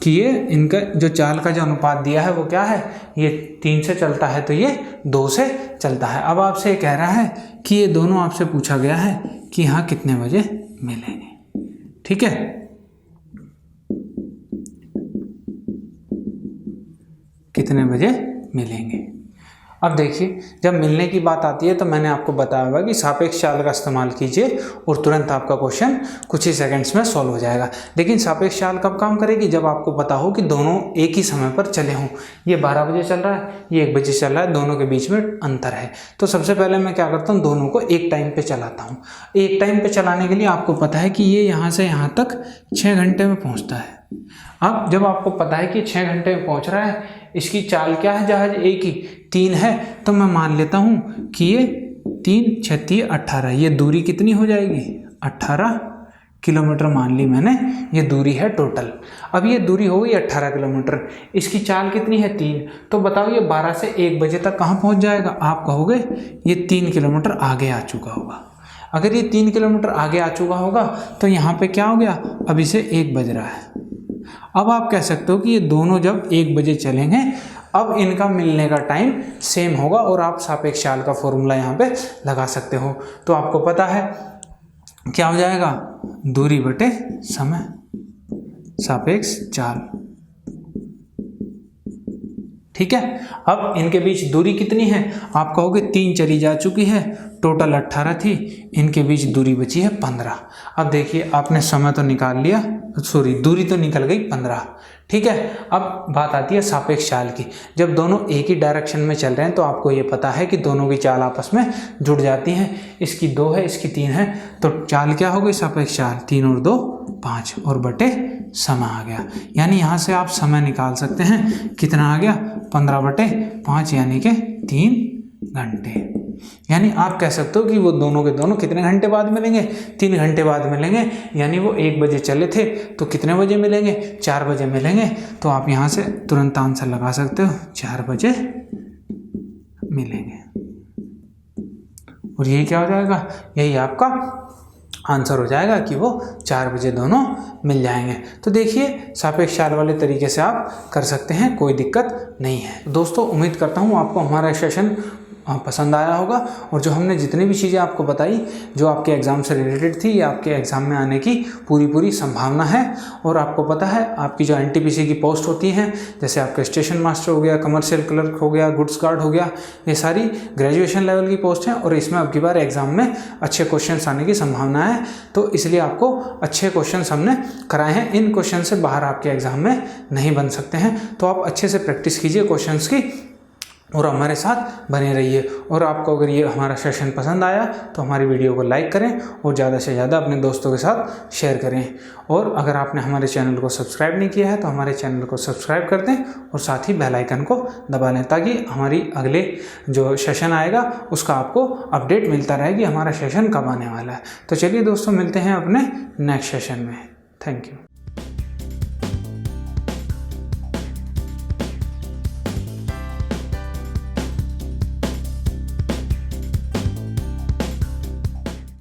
कि ये इनका जो चाल का जो अनुपात दिया है वो क्या है, ये 3 से चलता है तो ये 2 से चलता है। अब आपसे कह रहा है कि ये दोनों आपसे पूछा गया है कि यहाँ कितने बजे मिलेंगे। ठीक है, कितने बजे मिलेंगे। अब देखिए जब मिलने की बात आती है तो मैंने आपको बताया हुआ कि सापेक्ष चाल का इस्तेमाल कीजिए और तुरंत आपका क्वेश्चन कुछ ही सेकंड्स में सॉल्व हो जाएगा। लेकिन सापेक्ष चाल कब काम करेगी, जब आपको पता हो कि दोनों एक ही समय पर चले हों। ये 12 बजे चल रहा है, ये 1 बजे चल रहा है, दोनों के बीच में अंतर है। तो सबसे पहले मैं क्या करता हूँ, दोनों को एक टाइम पर चलाता हूँ। एक टाइम पर चलाने के लिए आपको पता है कि ये यहाँ से यहाँ तक 6 घंटे में पहुँचता है। अब जब आपको पता है कि 6 घंटे में पहुँच रहा है, इसकी चाल क्या है जहाज ए की 3 है, तो मैं मान लेता हूँ कि ये 3 6 3 18, ये दूरी कितनी हो जाएगी 18 किलोमीटर मान ली मैंने, ये दूरी है टोटल। अब ये दूरी हो गई 18 किलोमीटर, इसकी चाल कितनी है 3। तो बताओ ये 12 से 1 बजे तक कहाँ पहुँच जाएगा। आप कहोगे ये 3 किलोमीटर आगे आ चुका होगा। अगर ये 3 किलोमीटर आगे आ चुका होगा तो यहाँ पे क्या हो गया, अब इसे 1 बज रहा है। अब आप कह सकते हो कि ये दोनों जब 1 बजे चलेंगे अब इनका मिलने का टाइम सेम होगा और आप सापेक्ष चाल का फॉर्मूला यहाँ पे लगा सकते हो। तो आपको पता है क्या हो जाएगा, दूरी बटे समय, सापेक्ष चाल। ठीक है, अब इनके बीच दूरी कितनी है, आप कहोगे 3 चली जा चुकी है, टोटल 18 थी, इनके बीच दूरी बची है 15। अब देखिए आपने समय तो निकाल लिया, सॉरी दूरी तो निकल गई 15। ठीक है, अब बात आती है सापेक्ष चाल की। जब दोनों एक ही डायरेक्शन में चल रहे हैं तो आपको ये पता है कि दोनों की चाल आपस में जुड़ जाती हैं। इसकी 2 है, इसकी 3 है, तो चाल क्या हो गई सापेक्ष चाल, 3 और 2 5 और बटे समय आ गया। यानी यहाँ से आप समय निकाल सकते हैं, कितना आ गया 15/5 यानी कि 3 घंटे। यानी आप कह सकते हो कि वो दोनों के दोनों कितने घंटे बाद मिलेंगे, 3 घंटे बाद मिलेंगे। यानी वो 1 बजे चले थे तो कितने बजे मिलेंगे, 4 बजे मिलेंगे। तो आप यहाँ से तुरंत आंसर लगा सकते हो, 4 बजे मिलेंगे। और यही क्या हो जाएगा, यही आपका आंसर हो जाएगा कि वो 4 बजे दोनों मिल जाएंगे। तो देखिए सापेक्ष चाल वाले तरीके से आप कर सकते हैं, कोई दिक्कत नहीं है। दोस्तों उम्मीद करता हूँ आपको हमारा सेशन पसंद आया होगा और जो हमने जितनी भी चीज़ें आपको बताई जो आपके एग्ज़ाम से रिलेटेड थी, ये आपके एग्ज़ाम में आने की पूरी संभावना है। और आपको पता है आपकी जो एनटीपीसी की पोस्ट होती हैं, जैसे आपका स्टेशन मास्टर हो गया, कमर्शियल क्लर्क हो गया, गुड्स गार्ड हो गया, ये सारी ग्रेजुएशन लेवल की पोस्ट हैं और इसमें अब की बार एग्ज़ाम में अच्छे क्वेश्चन आने की संभावना है। तो इसलिए आपको अच्छे क्वेश्चन हमने कराए हैं। इन क्वेश्चन से बाहर आपके एग्ज़ाम में नहीं बन सकते हैं, तो आप अच्छे से प्रैक्टिस कीजिए क्वेश्चन की और हमारे साथ बने रहिए। और आपको अगर ये हमारा सेशन पसंद आया तो हमारी वीडियो को लाइक करें और ज़्यादा से ज़्यादा अपने दोस्तों के साथ शेयर करें। और अगर आपने हमारे चैनल को सब्सक्राइब नहीं किया है तो हमारे चैनल को सब्सक्राइब कर दें और साथ ही बेल आइकन को दबा लें, ताकि हमारी अगले जो सेशन आएगा उसका आपको अपडेट मिलता रहे कि हमारा सेशन कब आने वाला है। तो चलिए दोस्तों, मिलते हैं अपने नेक्स्ट सेशन में। Thank you.